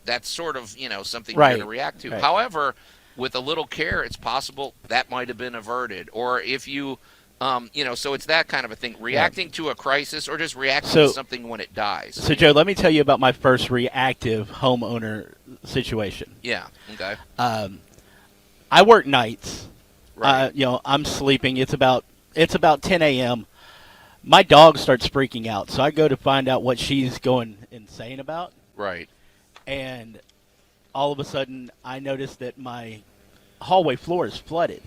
that's sort of, something you're going to react to. Right. However, with a little care, it's possible that might have been averted. Or if you, so it's that kind of a thing. Reacting to a crisis or just reacting to something when it dies. So, Joe, let me tell you about my first reactive homeowner situation. Yeah, okay. I work nights. Right. I'm sleeping. It's about 10 a.m. My dog starts freaking out, so I go to find out what she's going insane about. Right. And all of a sudden, I notice that my hallway floor is flooded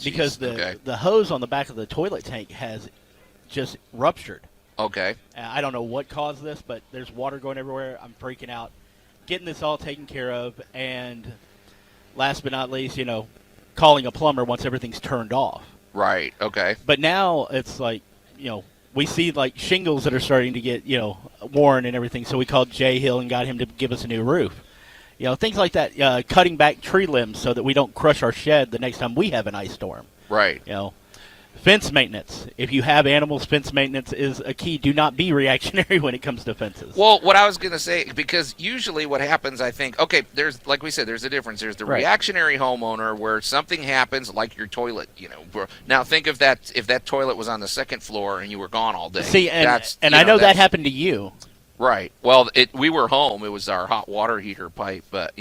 because the hose on the back of the toilet tank has just ruptured. Okay. I don't know what caused this, but there's water going everywhere. I'm freaking out. Getting this all taken care of, and last but not least, calling a plumber once everything's turned off. Right, okay. But now it's like, we see like shingles that are starting to get, worn and everything. So we called Jay Hill and got him to give us a new roof. Things like that, cutting back tree limbs so that we don't crush our shed the next time we have an ice storm. Right. Fence maintenance. If you have animals, fence maintenance is a key. Do not be reactionary when it comes to fences. Well, what I was going to say, because usually what happens, I think, there's, like we said, there's a difference. There's the reactionary homeowner where something happens, like your toilet, Now think if that toilet was on the second floor and you were gone all day. See, and I know that happened to you. Right. Well, we were home. It was our hot water heater pipe, but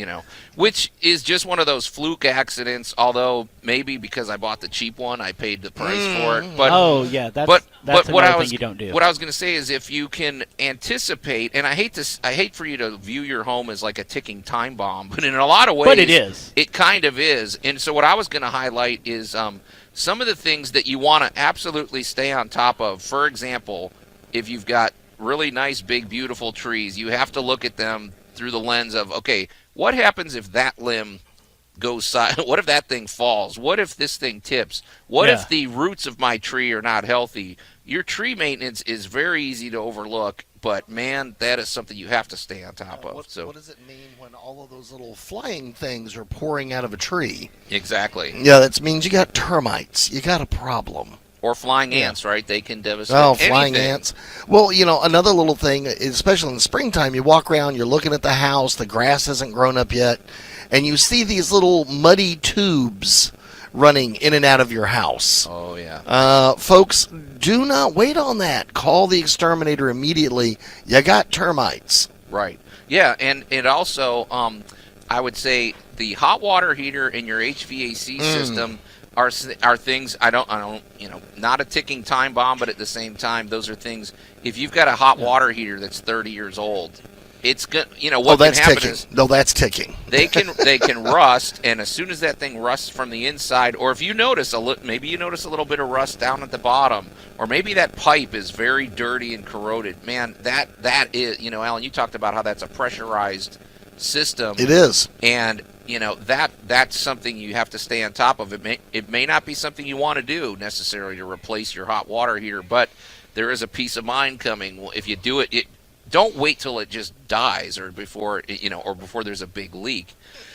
which is just one of those fluke accidents. Although maybe because I bought the cheap one, I paid the price for it. But that's another thing you don't do. What I was going to say is if you can anticipate, and I hate for you to view your home as like a ticking time bomb, but in a lot of ways, but it is. It kind of is. And so what I was going to highlight is some of the things that you want to absolutely stay on top of. For example, if you've got really nice, big, beautiful trees, you have to look at them through the lens of, what happens if that limb goes side? What if that thing falls? What if this thing tips? What if the roots of my tree are not healthy? Your tree maintenance is very easy to overlook, but man, that is something you have to stay on top of. What does it mean when all of those little flying things are pouring out of a tree? Exactly. Yeah, that means you got termites. You got a problem. Or flying ants, right? They can devastate flying anything. ants. Well, another little thing, especially in the springtime, you walk around, you're looking at the house, the grass hasn't grown up yet, and you see these little muddy tubes running in and out of your house. Oh, yeah. Folks, do not wait on that. Call the exterminator immediately. You got termites. Right. Yeah, and it also, I would say the hot water heater in your HVAC system are things I don't not a ticking time bomb, but at the same time, those are things. If you've got a hot water heater that's 30 years old, it's good. What can happen is that's ticking. They can rust, and as soon as that thing rusts from the inside, or if you notice maybe you notice a little bit of rust down at the bottom, or maybe that pipe is very dirty and corroded. Man, that is Allan, you talked about how that's a pressurized system. It is, and that's something you have to stay on top of. It may not be something you want to do necessarily to replace your hot water heater, but there is a peace of mind coming if you do it. Don't wait till it just dies or before there's a big leak.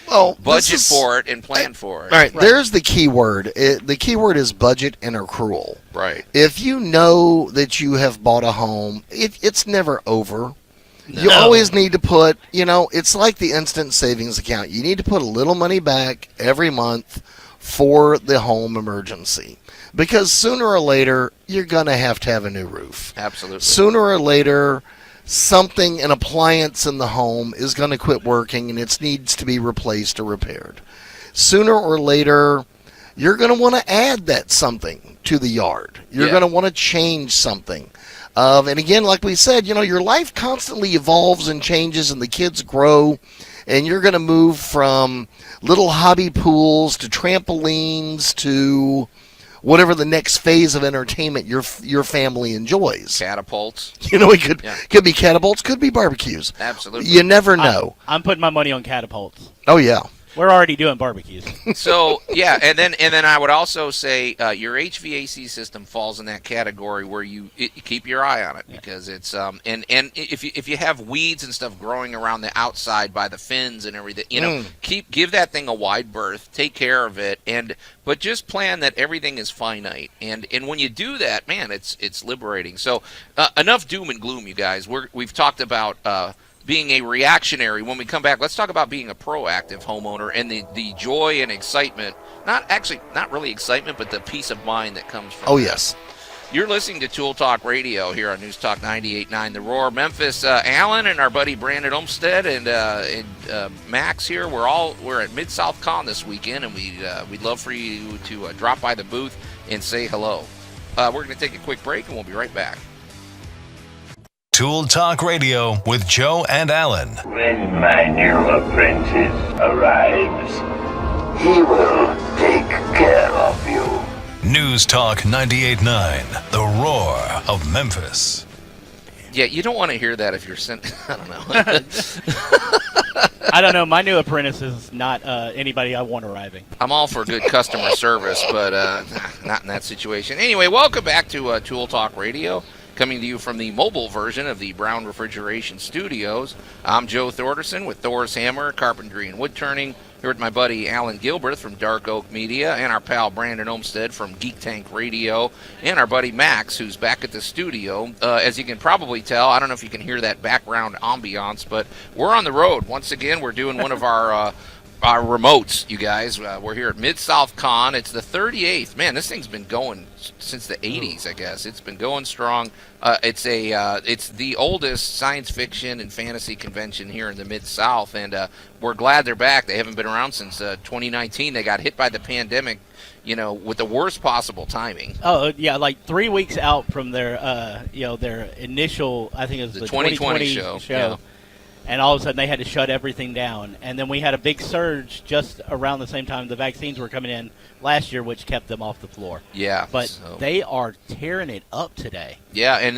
Well, budget for it and plan for it. All right, there's the key word. The key word is budget and accrual. Right. If you know that you have bought a home, it's never over. No. You always need to put, it's like the instant savings account. You need to put a little money back every month for the home emergency. Because sooner or later, you're going to have a new roof. Absolutely. Sooner or later, an appliance in the home is going to quit working and it needs to be replaced or repaired. Sooner or later, you're going to want to add that something to the yard. You're going to want to change something. And again, like we said, your life constantly evolves and changes and the kids grow. And you're going to move from little hobby pools to trampolines to whatever the next phase of entertainment your family enjoys. Catapults. It could be catapults, could be barbecues. Absolutely. You never know. I'm putting my money on catapults. Oh, yeah. We're already doing barbecues. So, yeah, and then I would also say your HVAC system falls in that category where you keep your eye on it because it's and if you have weeds and stuff growing around the outside by the fins and everything, give that thing a wide berth, take care of it, but just plan that everything is finite. And when you do that, man, it's liberating. So enough doom and gloom, you guys. We've talked about being a reactionary. When we come back, let's talk about being a proactive homeowner and the joy and excitement, not really excitement, but the peace of mind that comes from that. Yes. You're listening to Tool Talk Radio here on News Talk 98.9 The Roar. Memphis, Allan and our buddy Brandon Olmstead and Max here. We're at MidSouthCon this weekend, and we'd love for you to drop by the booth and say hello. We're going to take a quick break, and we'll be right back. Tool Talk Radio with Joe and Allan. When my new apprentice arrives, he will take care of you. News Talk 98.9, The Roar of Memphis. Yeah, you don't want to hear that if you're I don't know. I don't know. My new apprentice is not anybody I want arriving. I'm all for good customer service, but not in that situation. Anyway, welcome back to Tool Talk Radio. Coming to you from the mobile version of the Brown Refrigeration Studios. I'm Joe Thorderson with Thor's Hammer, Carpentry and Wood Turning. Here with my buddy Allan Gilbert from Dark Oak Media and our pal Brandon Olmstead from Geek Tank Radio and our buddy Max, who's back at the studio. As you can probably tell, I don't know if you can hear that background ambiance, but we're on the road. Once again, we're doing one of our remotes, you guys. We're here at MidSouthCon. It's the 38th. Man, this thing's been going since the 80s, I guess. It's been going strong. It's the oldest science fiction and fantasy convention here in the Mid-South, and we're glad they're back. They haven't been around since 2019. They got hit by the pandemic, with the worst possible timing. Oh, yeah, like 3 weeks out from their initial, I think it was the 2020 show. Yeah. And all of a sudden they had to shut everything down. And then we had a big surge just around the same time the vaccines were coming in last year, which kept them off the floor. Yeah. But they are tearing it up today. Yeah, and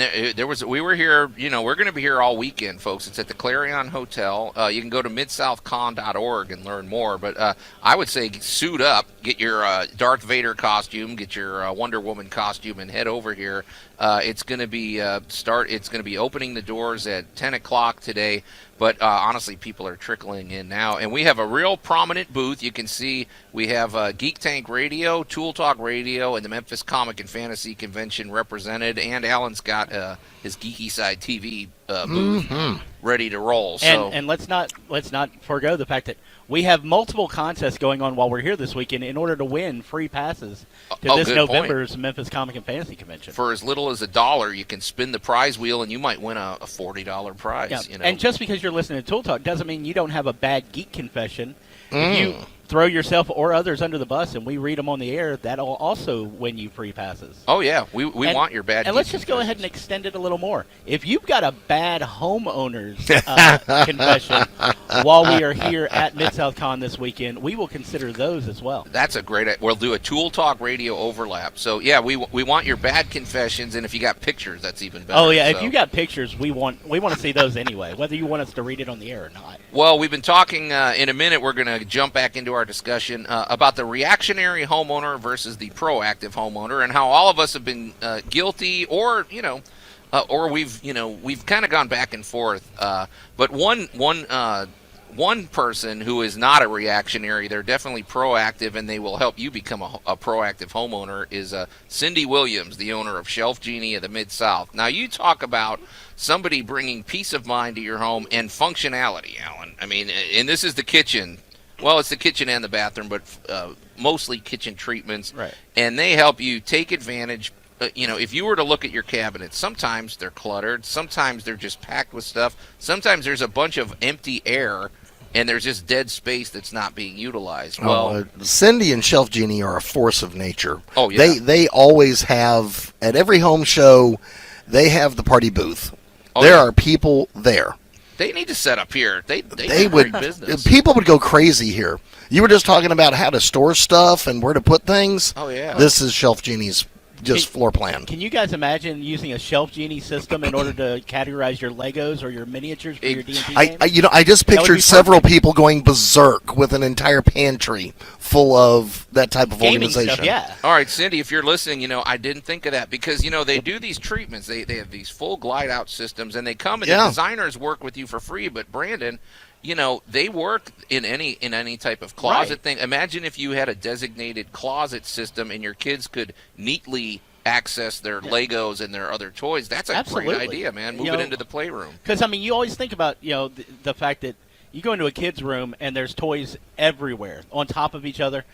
we were here, we're going to be here all weekend, folks. It's at the Clarion Hotel. You can go to midsouthcon.org and learn more. But I would say suit up, get your Darth Vader costume, get your Wonder Woman costume, and head over here. It's going to be It's going to be opening the doors at 10 o'clock today. But honestly, people are trickling in now. And we have a real prominent booth. You can see we have Geek Tank Radio, Tool Talk Radio, and the Memphis Comic and Fantasy Convention represented. And Allan's got his Geeky Side TV booth ready to roll. And let's not forego the fact that we have multiple contests going on while we're here this weekend in order to win free passes to this November's Memphis Comic and Fantasy Convention. For as little as $1, you can spin the prize wheel and you might win a $40 prize. Yeah. And just because you're listening to Tool Talk doesn't mean you don't have a bad geek confession. If you throw yourself or others under the bus and we read them on the air, that'll also win you free passes. Oh, yeah. We want your bad geek And let's just go ahead and extend it a little more. If you've got a bad bad homeowners confession while we are here at MidSouthCon this weekend, we will consider those as well. That's a great. We'll do a Tool Talk Radio overlap. So yeah, we want your bad confessions, and if you got pictures, that's even better. Oh yeah, so. If you got pictures, we want to see those anyway, whether you want us to read it on the air or not. Well, we've been talking. In a minute, we're going to jump back into our discussion about the reactionary homeowner versus the proactive homeowner, and how all of us have been guilty, or or we've kind of gone back and forth. But one person who is not a reactionary, they're definitely proactive, and they will help you become a proactive homeowner, is Cindy Williams, the owner of Shelf Genie of the Mid-South. Now, you talk about somebody bringing peace of mind to your home and functionality, Allan. I mean, and this is the kitchen. Well, it's the kitchen and the bathroom, but mostly kitchen treatments. Right. And they help you take advantage. If you were to look at your cabinets, sometimes they're cluttered, sometimes they're just packed with stuff, sometimes there's a bunch of empty air, and there's just dead space that's not being utilized. Well, Cindy and Shelf Genie are a force of nature. Oh, yeah. They always have, at every home show, they have the party booth. There are people there. They need to set up here. They would. Business. People would go crazy here. You were just talking about how to store stuff and where to put things. Oh, yeah. This is Shelf Genie's floor plan. Can you guys imagine using a Shelf Genie system in order to categorize your Legos or your miniatures for your D&D games? I just pictured several people going berserk with an entire pantry full of that type of gaming organization. Stuff, yeah. All right, Cindy, if you're listening, I didn't think of that because, they do these treatments. They have these full glide-out systems, and they come and the designers work with you for free. But, Brandon, they work in any type of closet thing. Imagine if you had a designated closet system and your kids could neatly access their Legos and their other toys. That's a great idea, man. Move it into the playroom. Because, you always think about, the fact that you go into a kid's room and there's toys everywhere on top of each other.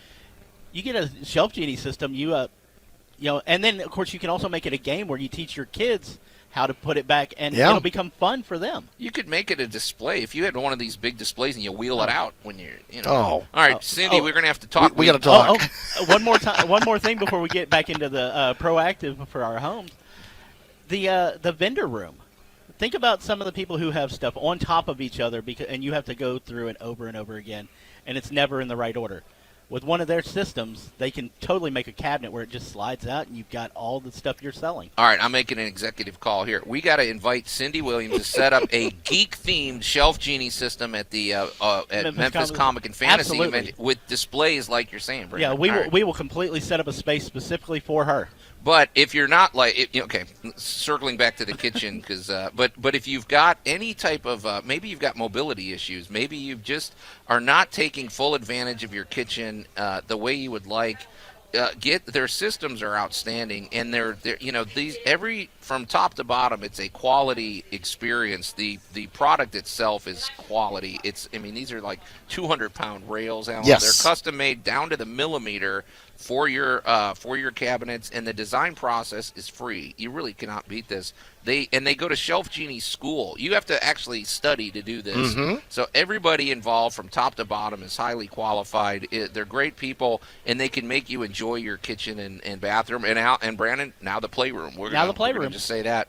You get a Shelf Genie system, and then, of course, you can also make it a game where you teach your kids how to put it back, and it'll become fun for them. You could make it a display. If you had one of these big displays and you wheel it out when you're, All right, Cindy, we're going to have to talk. We got to talk. One more thing before we get back into the proactive for our homes. The vendor room. Think about some of the people who have stuff on top of each other, and you have to go through it over and over again, and it's never in the right order. With one of their systems, they can totally make a cabinet where it just slides out and you've got all the stuff you're selling. All right, I'm making an executive call here. We got to invite Cindy Williams to set up a geek-themed Shelf Genie system at the at Memphis Comic and Fantasy event with displays like you're saying, Brandon. Yeah, we will completely set up a space specifically for her. But if you're not circling back to the kitchen, because but if you've got any type of maybe you've got mobility issues, maybe you just are not taking full advantage of your kitchen the way you would like. Their systems are outstanding, and they're these every from top to bottom. It's a quality experience. The product itself is quality. These are like 200-pound rails, Allan. Yes. They're custom made down to the millimeter for your cabinets, and the design process is free. You really cannot beat this. They go to Shelf Genie school. You have to actually study to do this. Mm-hmm. So everybody involved from top to bottom is highly qualified. They're great people, and they can make you enjoy your kitchen and bathroom. And Brandon, now the playroom. We're gonna just say that.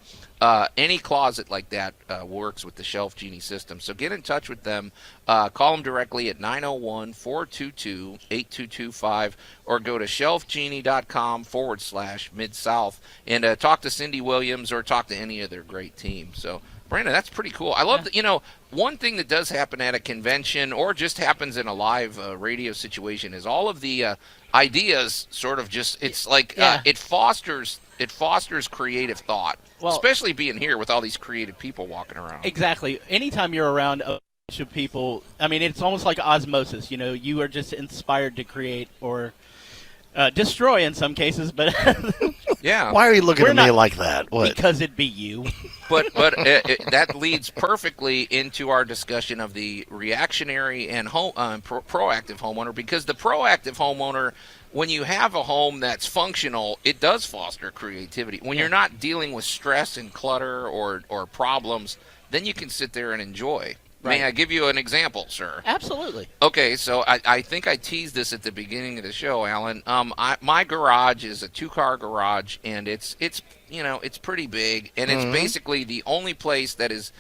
Any closet like that works with the Shelf Genie system. So get in touch with them. Call them directly at 901-422-8225 or go to shelfgenie.com/MidSouth and talk to Cindy Williams or talk to any of their great team. So, Brandon, that's pretty cool. I love that. One thing that does happen at a convention or just happens in a live radio situation is all of the ideas sort of just, it's like it fosters creative thought, especially being here with all these creative people walking around. Exactly. Anytime you're around a bunch of people, it's almost like osmosis. You are just inspired to create or destroy in some cases, but yeah. Why are you looking at me like that? What? Because it'd be you. But that leads perfectly into our discussion of the reactionary and proactive homeowner, because the proactive homeowner, when you have a home that's functional, it does foster creativity. When you're not dealing with stress and clutter or problems, then you can sit there and enjoy. May I give you an example, sir? Absolutely. Okay, so I think I teased this at the beginning of the show, Alan. My garage is a 2-car garage, and it's pretty big, and it's basically the only place that is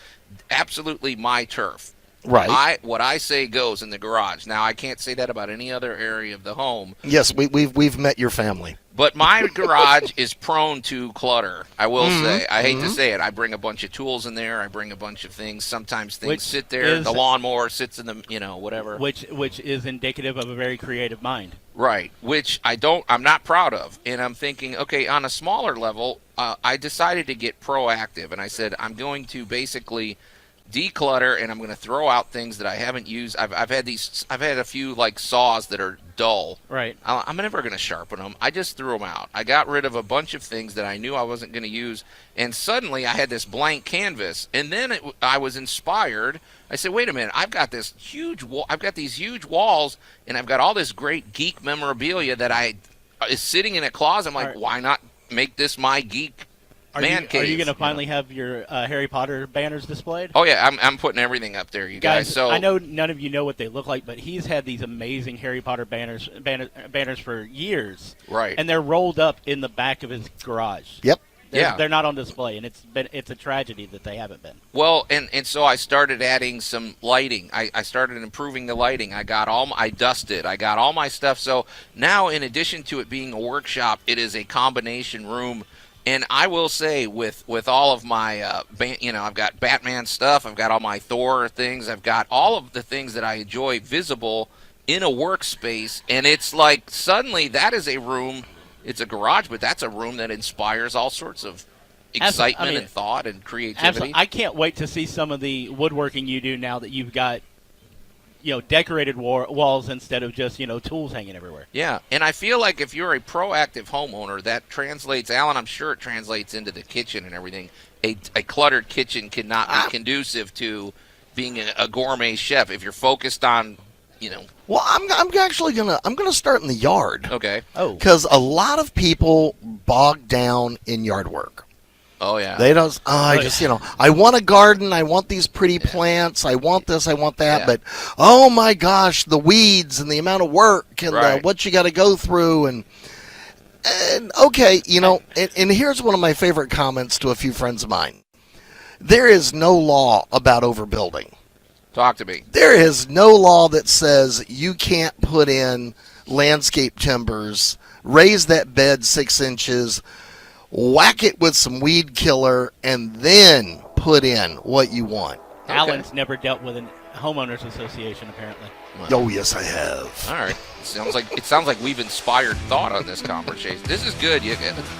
absolutely my turf. Right. What I say goes in the garage. Now, I can't say that about any other area of the home. Yes, we've met your family. But my garage is prone to clutter. I will say. I hate to say it. I bring a bunch of tools in there. I bring a bunch of things. Sometimes things sit there. The lawnmower sits in the, whatever. Which is indicative of a very creative mind. Right. Which I'm not proud of. And I'm thinking, okay, on a smaller level, I decided to get proactive. And I said, I'm going to basically declutter, and I'm going to throw out things that I haven't used. I've had a few like saws that are dull. Right. I'm never going to sharpen them. I just threw them out. I got rid of a bunch of things that I knew I wasn't going to use, and suddenly I had this blank canvas. And then I was inspired. I said, wait a minute, I've got these huge walls, and I've got all this great geek memorabilia that is sitting in a closet. I'm like, why not make this my geek man cave? Are you going to finally have your Harry Potter banners displayed? Oh yeah, I'm putting everything up there, you guys. So I know none of you know what they look like, but he's had these amazing Harry Potter banners for years. Right. And they're rolled up in the back of his garage. Yep. They're not on display, and it's a tragedy that they haven't been. Well, and so I started adding some lighting. I started improving the lighting. I dusted. I got all my stuff. So now, in addition to it being a workshop, it is a combination room. And I will say, with all of my, I've got Batman stuff, I've got all my Thor things, I've got all of the things that I enjoy visible in a workspace, and it's like suddenly that is a room. It's a garage, but that's a room that inspires all sorts of excitement and thought and creativity. Absolutely. I can't wait to see some of the woodworking you do now that you've got, decorated walls instead of just, tools hanging everywhere. Yeah, and I feel like if you're a proactive homeowner, that translates, Alan, I'm sure it translates into the kitchen and everything. A cluttered kitchen cannot be conducive to being a gourmet chef if you're focused on, Well, I'm actually gonna start in the yard. Okay. Oh. Because a lot of people bog down in yard work. Oh yeah. They don't. I want a garden. I want these pretty plants. I want this. I want that. Yeah. But oh my gosh, the weeds and the amount of work and what you got to go through and okay, and here's one of my favorite comments to a few friends of mine. There is no law about overbuilding. Talk to me. There is no law that says you can't put in landscape timbers, raise that bed 6 inches, whack it with some weed killer, and then put in what you want. Okay. Allan's never dealt with a homeowners association, apparently. Oh, yes, I have. All right. It sounds like we've inspired thought on this conversation. This is good.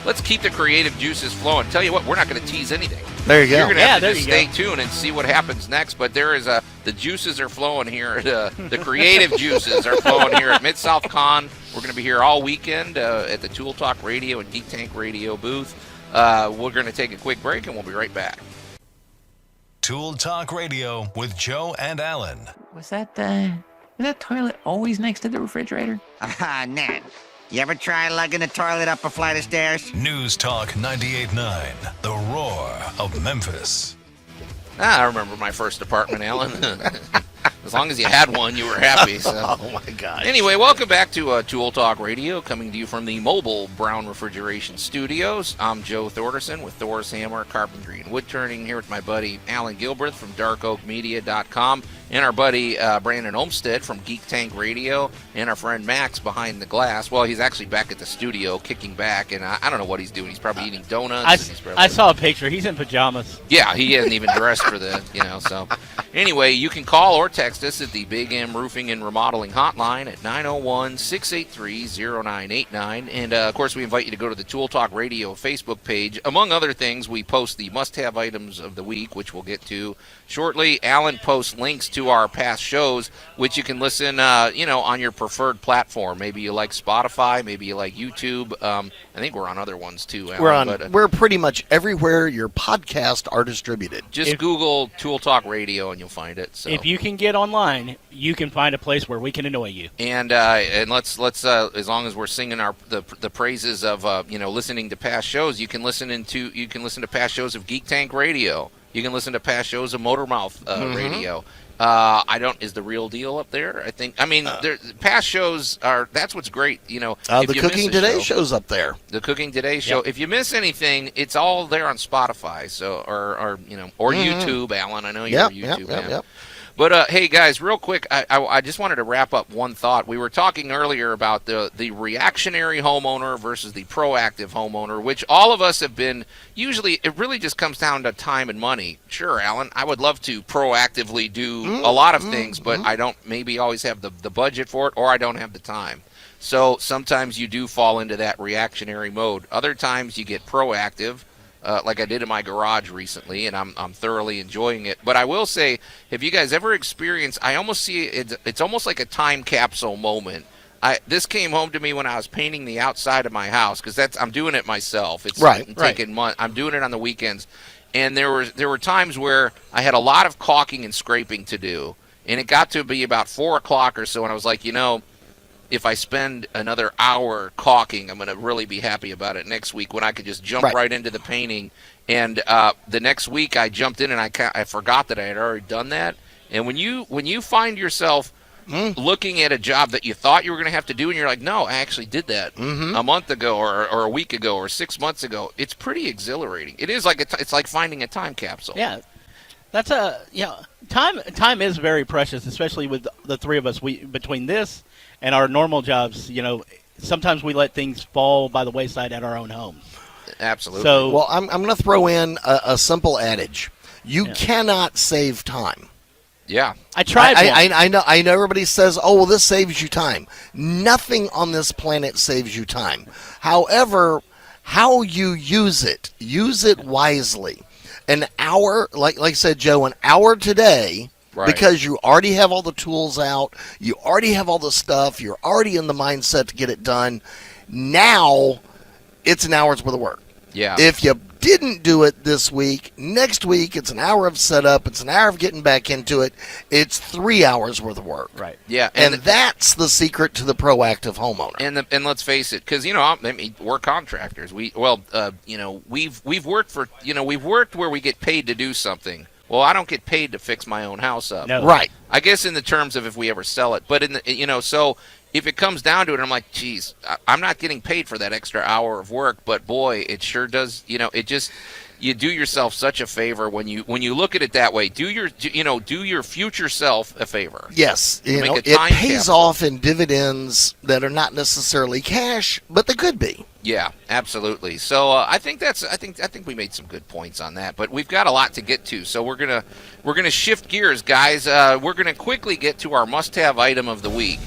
Let's keep the creative juices flowing. Tell you what, we're not going to tease anything. There you go. You're going to have to just stay tuned and see what happens next. But there is the juices are flowing here. The creative juices are flowing here at MidSouthCon. We're going to be here all weekend at the Tool Talk Radio and Geek Tank Radio booth. We're going to take a quick break, and we'll be right back. Tool Talk Radio with Joe and Allan. Was that toilet always next to the refrigerator? Nat. You ever try lugging a toilet up a flight of stairs? News Talk 98.9, the roar of Memphis. I remember my first apartment, Alan. As long as you had one, you were happy. So. Oh, my gosh. Anyway, welcome back to Tool Talk Radio, coming to you from the mobile Brown Refrigeration Studios. I'm Joe Thorderson with Thor's Hammer, Carpentry, and Woodturning, here with my buddy Allan Gilbreth from darkoakmedia.com, and our buddy Brandon Olmsted from Geek Tank Radio, and our friend Max behind the glass. Well, he's actually back at the studio, kicking back, and I don't know what he's doing. He's probably eating donuts. I saw a picture. He's in pajamas. Yeah, he hasn't even dressed for the, so. Anyway, you can call or text us at the Big M Roofing and Remodeling Hotline at 901-683-0989. And, of course, we invite you to go to the Tool Talk Radio Facebook page. Among other things, we post the must-have items of the week, which we'll get to shortly. Allan posts links to our past shows, which you can listen, on your preferred platform. Maybe you like Spotify. Maybe you like YouTube. I think we're on other ones, too, Allan. We're pretty much everywhere your podcasts are distributed. Just Google Tool Talk Radio and you'll find it. So. If you can get online, you can find a place where we can annoy you. And let's as long as we're singing the praises of listening to past shows, you can listen to past shows of Geek Tank Radio. You can listen to past shows of Motormouth Radio. Is the real deal up there? I think. I mean, past shows are. That's what's great. You know, the Cooking Today show's up there. The Cooking Today show. Yep. If you miss anything, it's all there on Spotify. So, or YouTube, Allan. I know you're a YouTube man. Yep. But hey, guys, real quick, I just wanted to wrap up one thought. We were talking earlier about the reactionary homeowner versus the proactive homeowner, which all of us have been. Usually, it really just comes down to time and money. Sure, Allan, I would love to proactively do a lot of things, but I don't maybe always have the budget for it, or I don't have the time. So sometimes you do fall into that reactionary mode. Other times you get proactive. Like I did in my garage recently, and I'm thoroughly enjoying it. But I will say, have you guys ever experienced? I almost see it's almost like a time capsule moment. This came home to me when I was painting the outside of my house because I'm doing it myself. It's taking months. I'm doing it on the weekends, and there were times where I had a lot of caulking and scraping to do, and it got to be about 4 o'clock or so, and I was like, if I spend another hour caulking, I'm going to really be happy about it next week when I could just jump right into the painting. And the next week I jumped in and I forgot that I had already done that. And when you find yourself looking at a job that you thought you were going to have to do and you're like, no, I actually did that a month ago or a week ago or 6 months ago, it's pretty exhilarating. It is like it's like finding a time capsule. Yeah. That's time is very precious, especially with the three of us. Between this and our normal jobs, sometimes we let things fall by the wayside at our own homes. Absolutely. So, well, I'm going to throw in a simple adage: you cannot save time. Yeah, I tried. I know. Everybody says, "Oh, well, this saves you time." Nothing on this planet saves you time. However, how you use it wisely. An hour, like I said, Joe, an hour today. Right. Because you already have all the tools out, you already have all the stuff, you're already in the mindset to get it done. Now, it's an hour's worth of work. Yeah. If you didn't do it this week, next week it's an hour of setup, it's an hour of getting back into it. It's 3 hours worth of work. Right. Yeah. And that's the secret to the proactive homeowner. And let's face it, because we're contractors. We've worked for we've worked where we get paid to do something. Well, I don't get paid to fix my own house up. No. Right. I guess in the terms of if we ever sell it. But so if it comes down to it, I'm like, geez, I'm not getting paid for that extra hour of work. But boy, it sure does. You do yourself such a favor when you look at it that way. Do your future self a favor. Yes, it pays off in dividends that are not necessarily cash, but they could be. Yeah, absolutely. So I think we made some good points on that, but we've got a lot to get to. So we're gonna shift gears, guys. We're gonna quickly get to our must-have item of the week.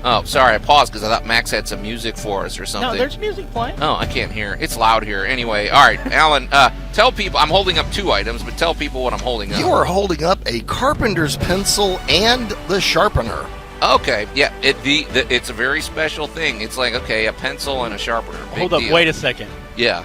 Oh, sorry, I paused because I thought Max had some music for us or something. No, there's music playing. Oh, I can't hear. It's loud here. Anyway, all right, Allan, tell people, I'm holding up 2 items, but tell people what I'm holding up. You are holding up a carpenter's pencil and the sharpener. Okay, yeah, it's a very special thing. It's like, okay, a pencil and a sharpener. Hold up, wait a second. Yeah.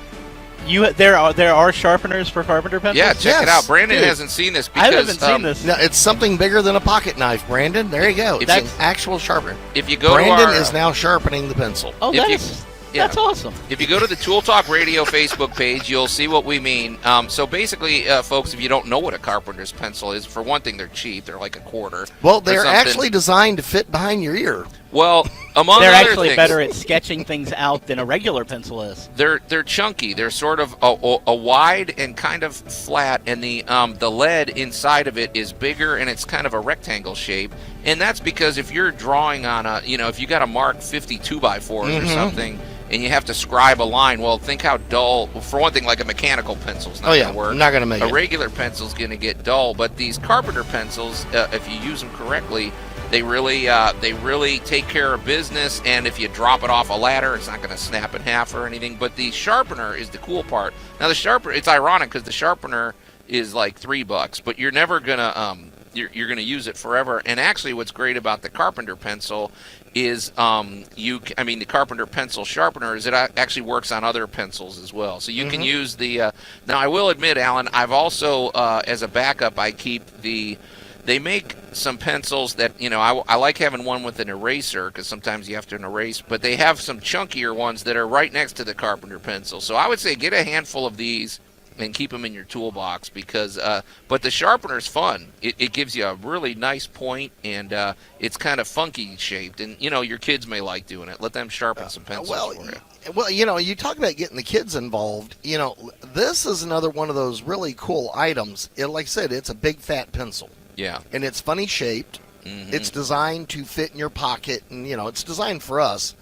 There are sharpeners for carpenter pencils? Yeah, check it out. Brandon hasn't seen this because I haven't seen this. No, it's something bigger than a pocket knife, Brandon. There you go. That's an actual sharpener. If you go Brandon to is now sharpening the pencil. Oh, that's awesome. If you go to the Tool Talk Radio Facebook page, you'll see what we mean. So basically, folks, if you don't know what a carpenter's pencil is, for one thing, they're cheap. They're like a quarter. Well, they're actually designed to fit behind your ear. Well, among they're other actually things, better at sketching things out than a regular pencil is. They're chunky. They're sort of a wide and kind of flat, and the lead inside of it is bigger, and it's kind of a rectangle shape. And that's because if you're drawing on if you got to mark 50 2x4s or something, and you have to scribe a line, well, think how dull. For one thing, like a mechanical pencil's not going to work. Not going to make it. A regular pencil's going to get dull, but these carpenter pencils, if you use them correctly, they really take care of business, and if you drop it off a ladder, it's not going to snap in half or anything. But the sharpener is the cool part. Now, the sharpener, it's ironic because the sharpener is like $3, but you're never going to you're going to use it forever. And actually, what's great about the carpenter pencil is the carpenter pencil sharpener is it actually works on other pencils as well. So you can use the. Now, I will admit, Allan, I've also as a backup, I keep the. They make some pencils that, I like having one with an eraser because sometimes you have to erase, but they have some chunkier ones that are right next to the carpenter pencil. So I would say get a handful of these and keep them in your toolbox because. But the sharpener's fun. It gives you a really nice point, and it's kind of funky shaped. And your kids may like doing it. Let them sharpen some pencils for you. Well, you talk about getting the kids involved. This is another one of those really cool items. Like I said, it's a big fat pencil. Yeah. And it's funny shaped. Mm-hmm. It's designed to fit in your pocket, and it's designed for us.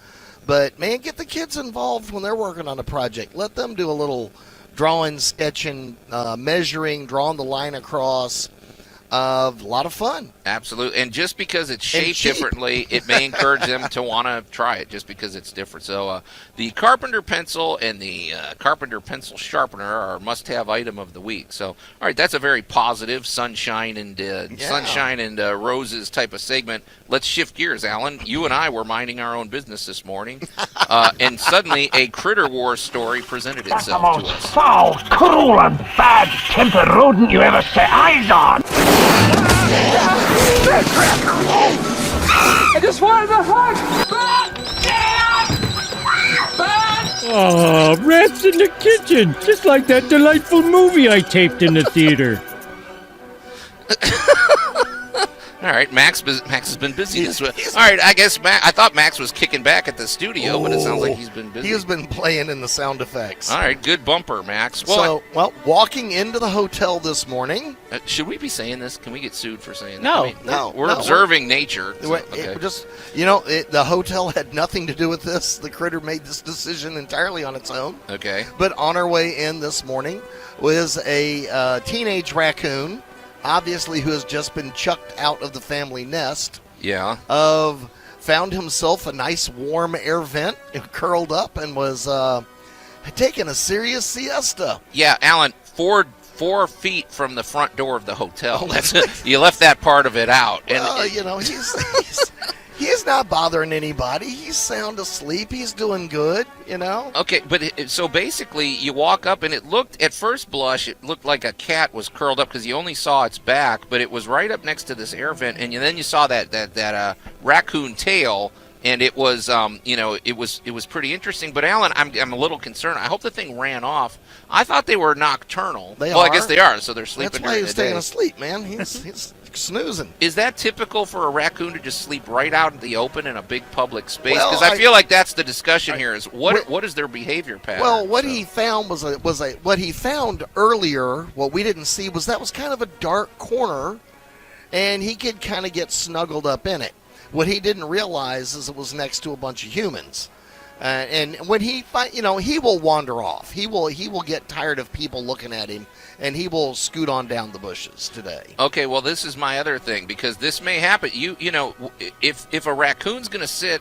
But man, get the kids involved when they're working on a project. Let them do a little drawing, sketching, measuring, drawing the line across. A lot of fun. Absolutely. And just because it's shaped differently, it may encourage them to want to try it just because it's different. So the Carpenter pencil and the Carpenter pencil sharpener are a must-have item of the week. So, all right, that's a very positive sunshine and roses type of segment. Let's shift gears, Alan. You and I were minding our own business this morning, and suddenly a Critter Wars story presented itself to us. Foul, cruel, and bad-tempered rodent you ever set eyes on. I just wanted to hug! Oh, rats in the kitchen, just like that delightful movie I taped in the theater. All right, Max has been busy this week. All right, I guess I thought Max was kicking back at the studio, but it sounds like he's been busy. He has been playing in the sound effects. All right, good bumper, Max. Walking into the hotel this morning. Should we be saying this? Can we get sued for saying no, that? No, we're observing nature. So, okay. The hotel had nothing to do with this. The Critter made this decision entirely on its own. Okay. But on our way in this morning was a teenage raccoon, obviously who has just been chucked out of the family nest. Yeah. Found himself a nice warm air vent, curled up, and was taking a serious siesta. Yeah, Alan, 4 feet from the front door of the hotel. You left that part of it out. Well, he's not bothering anybody. He's sound asleep. He's doing good, Okay, but so basically you walk up and it looked, at first blush, it looked like a cat was curled up because you only saw its back, but it was right up next to this air vent, and then you saw that raccoon tail, and it was, it was pretty interesting. But Alan, I'm a little concerned. I hope the thing ran off. I thought they were nocturnal. They are. I guess they are. So they're sleeping. That's why he was taking a sleep, man. He's snoozing. Is that typical for a raccoon to just sleep right out in the open in a big public space? Because I feel like that's the discussion here. Is what is their behavior pattern? Well, what he found was what he found earlier. What we didn't see was that was kind of a dark corner, and he could kind of get snuggled up in it. What he didn't realize is it was next to a bunch of humans. And when he will wander off. He will get tired of people looking at him, and he will scoot on down the bushes today. Okay, well, this is my other thing, because this may happen. If a raccoon's going to sit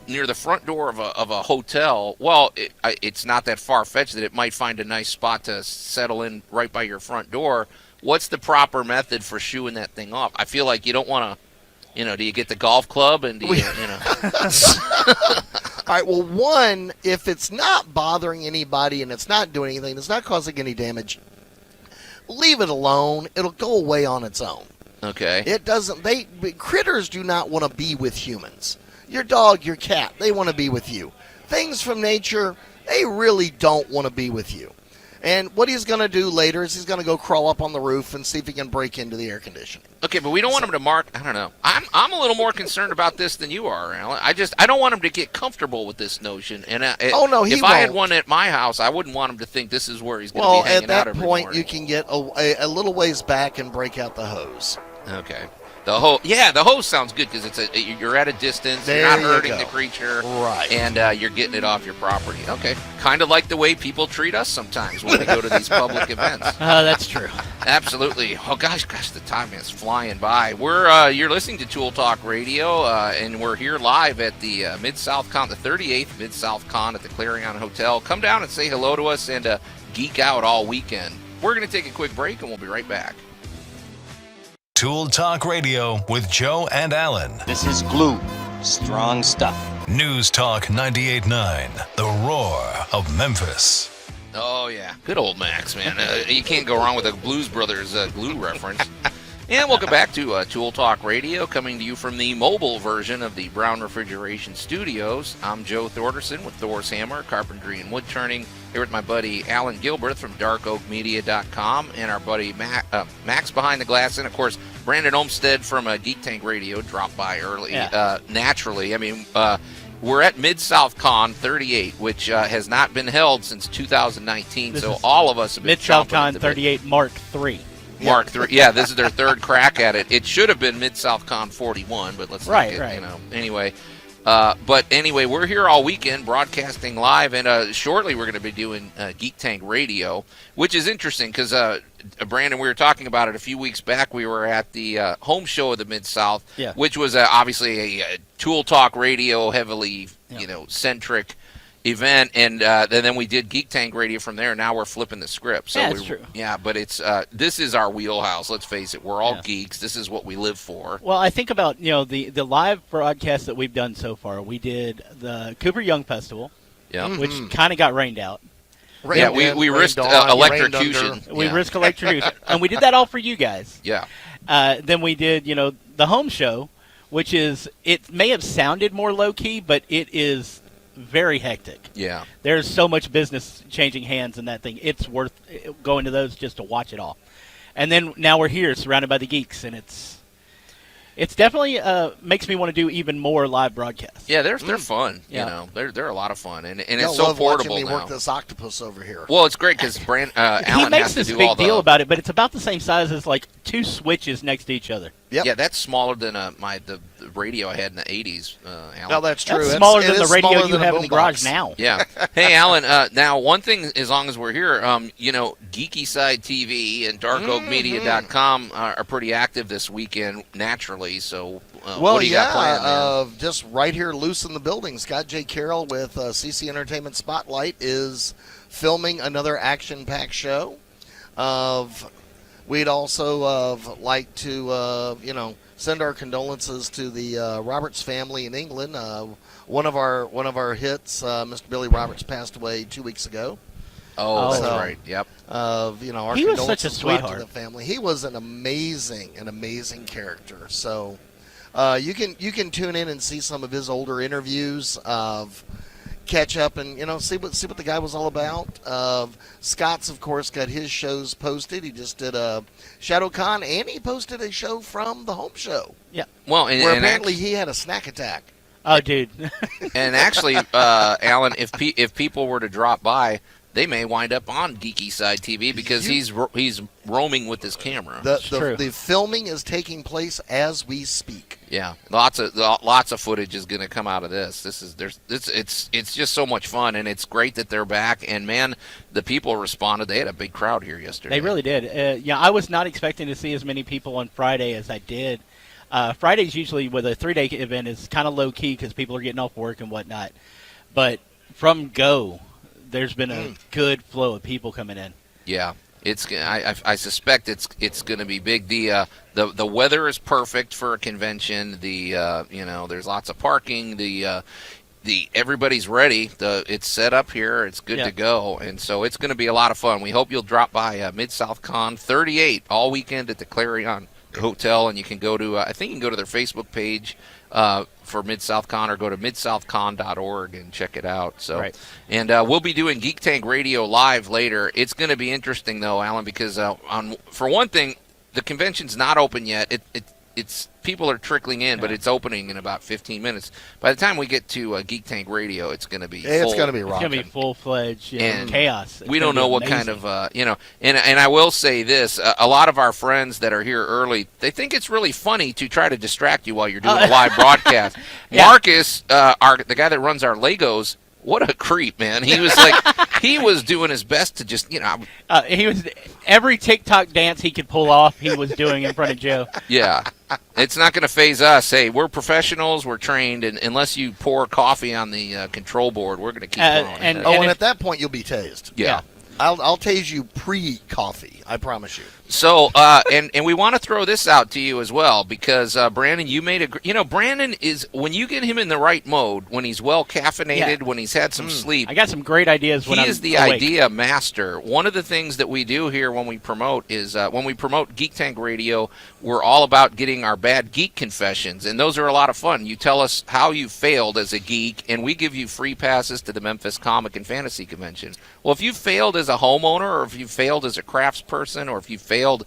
near the front door of a hotel, well, it's not that far-fetched that it might find a nice spot to settle in right by your front door. What's the proper method for shooing that thing off? I feel like you don't want to, do you get the golf club and do you All right, well, one, if it's not bothering anybody and it's not doing anything, it's not causing any damage, leave it alone. It'll go away on its own. Okay. It doesn't, critters do not want to be with humans. Your dog, your cat, they want to be with you. Things from nature, they really don't want to be with you. And what he's going to do later is he's going to go crawl up on the roof and see if he can break into the air conditioning. Okay, but we don't want him to mark. I don't know. I'm a little more concerned about this than you are, Alan. I don't want him to get comfortable with this notion. And he if I had won't. one at my house, I wouldn't want him to think this is where he's going to be hanging out every morning. Well, at that point, you can get a little ways back and break out the hose. Okay. The hose sounds good because you're at a distance, you're not hurting the creature, right? And you're getting it off your property. Okay, kind of like the way people treat us sometimes when we go to these public events. That's true. Absolutely. Oh gosh, the time is flying by. You're listening to Tool Talk Radio, and we're here live at the MidSouthCon, the 38th MidSouthCon at the Clarion Hotel. Come down and say hello to us and geek out all weekend. We're going to take a quick break, and we'll be right back. Tool Talk Radio with Joe and Allan. This is glue. Strong stuff. News Talk 98.9, the roar of Memphis. Oh, yeah. Good old Max, man. You can't go wrong with a Blues Brothers glue reference. And welcome back to Tool Talk Radio, coming to you from the mobile version of the Brown Refrigeration Studios. I'm Joe Thorderson with Thor's Hammer, Carpentry and Wood Turning, here with my buddy Allan Gilbert from DarkOakMedia.com, and our buddy Max behind the glass, and of course Brandon Olmsted from Geek Tank Radio dropped by early, naturally. I mean, we're at MidSouthCon 38, which has not been held since 2019, so all of us have been MidSouthCon 38 Mark III. Mark III. Yeah, this is their third crack at it. It should have been MidSouthCon 41, but let's not get, anyway. But anyway, we're here all weekend broadcasting live, and shortly we're going to be doing Geek Tank Radio, which is interesting because, Brandon, we were talking about it a few weeks back. We were at the home show of the Mid-South, which was obviously a Tool Talk Radio heavily, centric event, and then we did Geek Tank Radio from there. Now we're flipping the script. So that's true. Yeah, but it's this is our wheelhouse. Let's face it, we're all geeks. This is what we live for. Well, I think about the live broadcasts that we've done so far. We did the Cooper Young Festival, which kind of got rained out. We risked electrocution. We risked electrocution, and we did that all for you guys. Yeah. Then we did the home show, which is, it may have sounded more low key, but it is very hectic. Yeah. There's so much business changing hands in that thing. It's worth going to those just to watch it all. And then now we're here surrounded by the geeks, and it's definitely makes me want to do even more live broadcasts. Yeah, they're fun. Yeah. They're a lot of fun, and it's so so portable watching me now. work this octopus over here. Well, it's great because Allan he makes has to this do big all the deal about it, but it's about the same size as like two switches next to each other. Yep. Yeah, that's smaller than the radio I had in the 80s, Allan. No, that's true. That's smaller than the radio you have in the garage now. Yeah. Hey, Allan, now one thing, as long as we're here, Geeky Side TV and DarkOakMedia.com are pretty active this weekend, naturally, so what do you got planned, man? Just right here loose in the building. Scott J. Carroll with CC Entertainment Spotlight is filming another action-packed show. We'd also like to, send our condolences to the Roberts family in England. One of our hits, Mr. Billy Roberts, passed away 2 weeks ago. Oh, that's right. Yep. Our he was such a condolences sweetheart. to the family. He was an amazing character. So you can tune in and see some of his older interviews. Catch up and see what the guy was all about. Scott's, of course, got his shows posted. He just did a ShadowCon, and he posted a show from the home show. Yeah. Well, where apparently he had a snack attack. Oh, dude. And actually, Allan, if people were to drop by, they may wind up on Geeky Side TV because he's roaming with his camera. The filming is taking place as we speak. Yeah, lots of footage is going to come out of this. It's just so much fun, and it's great that they're back. And man, the people responded. They had a big crowd here yesterday. They really did. I was not expecting to see as many people on Friday as I did. Fridays usually with a 3-day event is kind of low key because people are getting off work and whatnot. But from go, there's been a good flow of people coming in. Yeah. I suspect it's going to be big. The weather is perfect for a convention. There's lots of parking. Everybody's ready. It's set up here. It's good to go, and so it's going to be a lot of fun. We hope you'll drop by MidSouthCon 38 all weekend at the Clarion Hotel, and you can go to I think you can go to their Facebook page for MidSouthCon, or go to midsouthcon.org and check it out. So, and we'll be doing Geek Tank Radio live later. It's going to be interesting though, Allan, because for one thing, the convention's not open yet. It's people are trickling in, but it's opening in about 15 minutes. By the time we get to Geek Tank Radio, it's going to be rocking. It's going to be full-fledged chaos. We don't know what kind of and I will say this: a lot of our friends that are here early, they think it's really funny to try to distract you while you're doing a live broadcast. Marcus, the guy that runs our Legos, what a creep, man! He was he was doing his best to just he was every TikTok dance he could pull off. He was doing in front of Joe. Yeah. It's not going to phase us. Hey, we're professionals. We're trained, and unless you pour coffee on the control board, we're going to keep going. And at that point, you'll be tased. Yeah. I'll tase you pre-coffee. I promise you. So, and we want to throw this out to you as well because Brandon, you made Brandon is when you get him in the right mode, when he's well caffeinated, when he's had some sleep. I got some great ideas. He is the idea master. One of the things that we do here when we promote is when we promote Geek Tank Radio, we're all about getting our bad geek confessions, and those are a lot of fun. You tell us how you failed as a geek, and we give you free passes to the Memphis Comic and Fantasy Convention. Well, if you failed as a homeowner, or if you failed as a craftsperson, or if you failed,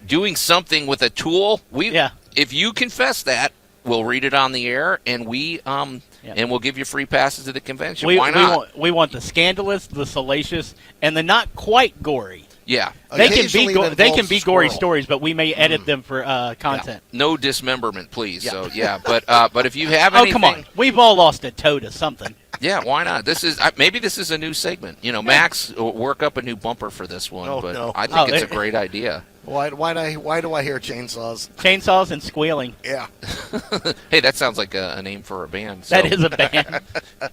doing something with a tool, if you confess that, we'll read it on the air, and and we'll give you free passes to the convention. Why not? We want the scandalous, the salacious, and the not quite gory. Yeah, they can be gory stories, but we may edit them for content. Yeah. No dismemberment, please. Yeah. So but if you have anything, come on, we've all lost a toe to something. Yeah, why not? Maybe this is a new segment. Max will work up a new bumper for this one, I think it's a great idea. Why do I hear chainsaws? Chainsaws and squealing. Yeah. Hey, that sounds like a name for a band. So. That is a band.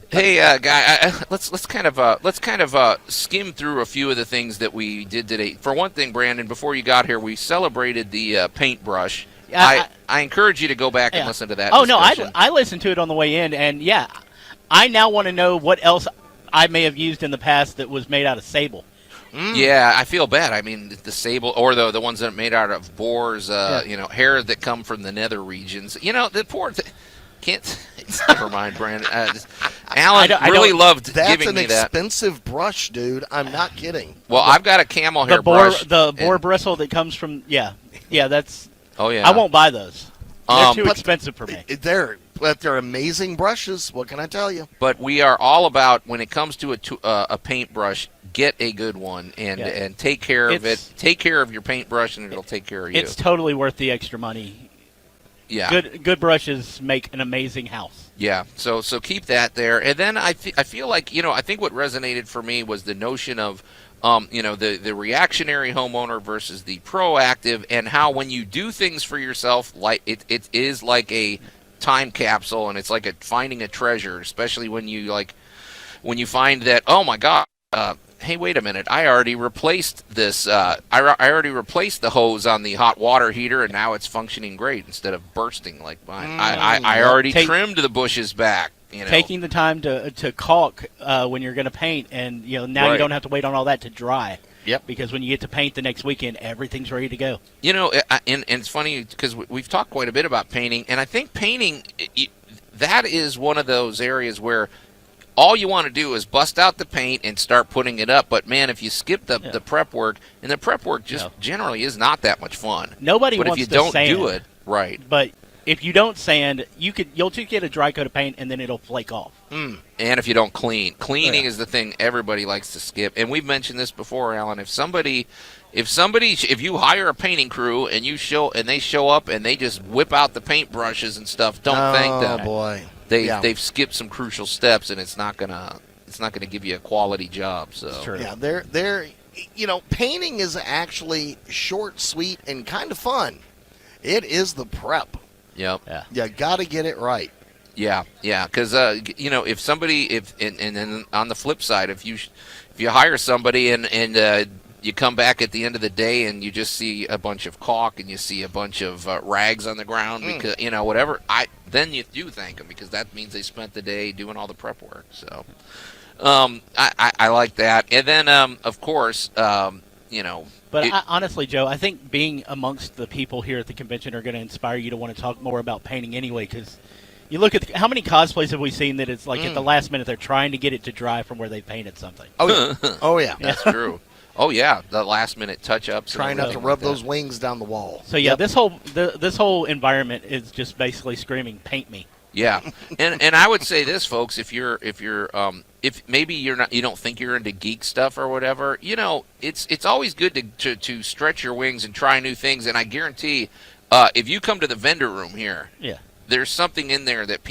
Hey, guy, let's kind of skim through a few of the things that we did today. For one thing, Brandon, before you got here, we celebrated the paintbrush. I encourage you to go back and listen to that. Oh discussion. No, I listened to it on the way in, and I now want to know what else I may have used in the past that was made out of sable. Yeah, I feel bad. I mean, the sable, or the ones that are made out of boars, hair that come from the nether regions. The poor can't. Never mind, Brandon. Alan really loved giving me that. That's an expensive brush, dude. I'm not kidding. Well, I've got a camel hair brush. The boar bristle that comes from that's. Oh yeah. I won't buy those. They're too expensive for me. They're amazing brushes. What can I tell you? But we are all about, when it comes to a paintbrush, get a good one and take care of it. Take care of your paintbrush, and it'll take care of you. It's totally worth the extra money. Yeah. Good brushes make an amazing house. Yeah. So keep that there. And then I feel like, I think what resonated for me was the notion of the reactionary homeowner versus the proactive, and how when you do things for yourself, like it is like a time capsule, and it's like finding a treasure, especially when you find that, oh my God, hey, wait a minute, I already replaced this. I already replaced the hose on the hot water heater, and now it's funcking great instead of bursting like mine. I already trimmed the bushes back. Taking the time to caulk when you're going to paint, and now you don't have to wait on all that to dry. Yep. Because when you get to paint the next weekend, everything's ready to go. And it's funny because we've talked quite a bit about painting, and I think painting, that is one of those areas where all you want to do is bust out the paint and start putting it up. But man, if you skip the prep work, and the prep work just generally is not that much fun. Nobody but wants if you don't sand, do it right. But if you don't sand, you'll just get a dry coat of paint and then it'll flake off. And if you don't cleaning is the thing everybody likes to skip. And we've mentioned this before, Alan. If you hire a painting crew and they show up and they just whip out the paintbrushes and stuff, don't thank them. Oh boy, they've skipped some crucial steps, and it's not gonna give you a quality job. So true. Yeah, they're painting is actually short, sweet, and kind of fun. It is the prep. Yep. Yeah. You got to get it right. Yeah, because if somebody, and then on the flip side, if you hire somebody and you come back at the end of the day and you just see a bunch of caulk and you see a bunch of rags on the ground, because whatever, then you do thank them, because that means they spent the day doing all the prep work. So I like that. And then of course But honestly, Joe, I think being amongst the people here at the convention are going to inspire you to want to talk more about painting anyway, because you look at how many cosplays have we seen that it's like at the last minute they're trying to get it to dry from where they painted something. Oh yeah, that's true. Oh yeah, the last minute touch ups. Trying not to rub those wings down the wall. So yeah, this whole environment is just basically screaming, "Paint me." Yeah, and I would say this, folks, if maybe you don't think you're into geek stuff or whatever, it's always good to stretch your wings and try new things. And I guarantee, if you come to the vendor room here, there's something in there that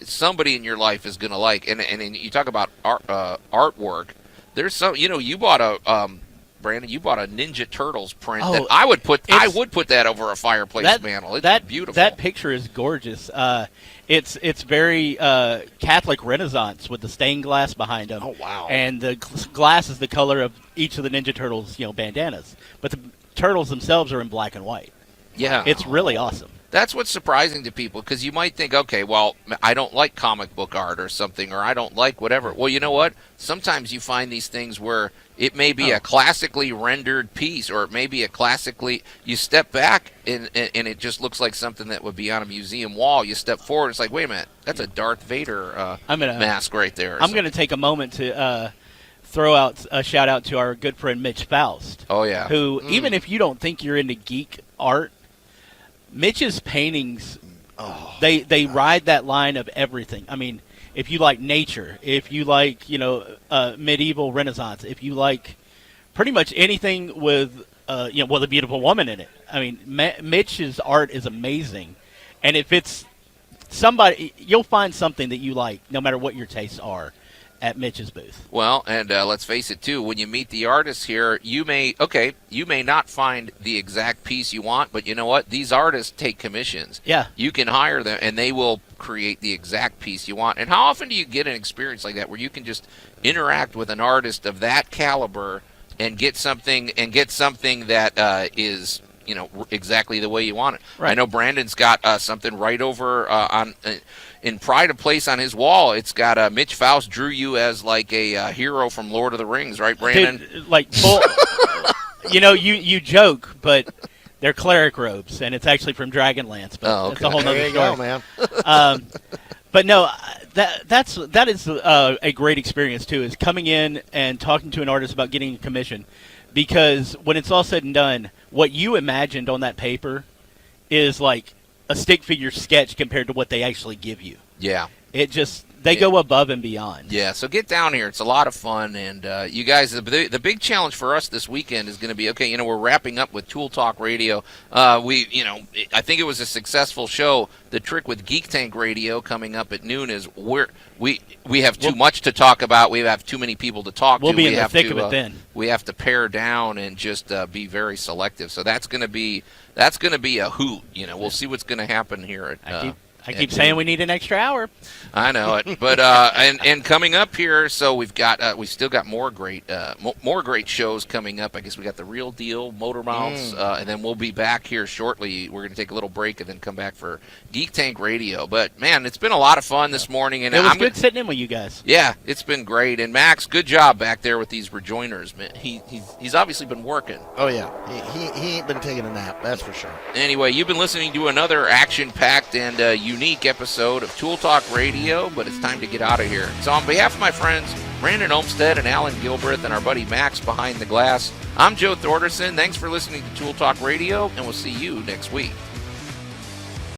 somebody in your life is gonna like. And you talk about artwork. There's some, you bought a Brandon, you bought a Ninja Turtles print that I would put that over a fireplace mantle. It's beautiful. That picture is gorgeous. It's very Catholic Renaissance with the stained glass behind them. Oh wow! And the glass is the color of each of the Ninja Turtles, bandanas. But the turtles themselves are in black and white. Yeah. It's really awesome. That's what's surprising to people, because you might think, okay, well, I don't like comic book art or something, or I don't like whatever. Well, you know what? Sometimes you find these things where it may be a classically rendered piece, or it may be you step back and it just looks like something that would be on a museum wall. You step forward, it's like, wait a minute, that's a Darth Vader mask right there. I'm going to take a moment to throw out a shout out to our good friend Mitch Faust. Oh, yeah. Who, even if you don't think you're into geek art, Mitch's paintings, they ride that line of everything. I mean, if you like nature, if you like, medieval Renaissance, if you like pretty much anything with, with a beautiful woman in it. I mean, Mitch's art is amazing. And if it's somebody, you'll find something that you like, no matter what your tastes are, at Mitch's booth. Well, and let's face it, too, when you meet the artists here, you may not find the exact piece you want, but you know what? These artists take commissions. Yeah. You can hire them, and they will create the exact piece you want. And how often do you get an experience like that where you can just interact with an artist of that caliber and get something that is exactly the way you want it? Right. I know Brandon's got something right over on in pride of place on his wall. It's got Mitch Faust drew you as like a hero from Lord of the Rings, right, Brandon? Dude, like full, you joke, but they're cleric robes, and it's actually from Dragonlance. But it's a whole nother story. There you go, man. But no, that is a great experience too. Is coming in and talking to an artist about getting a commission, because when it's all said and done, what you imagined on that paper is like a stick figure sketch compared to what they actually give you. Yeah. They go above and beyond. Yeah, so get down here. It's a lot of fun. And you guys, the big challenge for us this weekend is going to be, we're wrapping up with Tool Talk Radio. I think it was a successful show. The trick with Geek Tank Radio coming up at noon is we have too much to talk about. We have too many people to talk to. We'll be in the thick of it then. We have to pare down and just be very selective. So that's going to be a hoot. We'll see what's going to happen here at I keep saying we need an extra hour. I know it, but and coming up here, so we've still got more great shows coming up. I guess we got the Real Deal, Motor Mouths, and then we'll be back here shortly. We're going to take a little break and then come back for Geek Tank Radio. But man, it's been a lot of fun this morning, and it was good sitting in with you guys. Yeah, it's been great. And Max, good job back there with these rejoiners, man. He's obviously been working. Oh yeah, he ain't been taking a nap, that's for sure. Anyway, you've been listening to another action-packed and unique episode of Tool Talk Radio, but it's time to get out of here. So on behalf of my friends Brandon Olmstead and Allan Gilbreth and our buddy Max behind the glass, I'm Joe Thorderson. Thanks for listening to Tool Talk Radio, and we'll see you next week.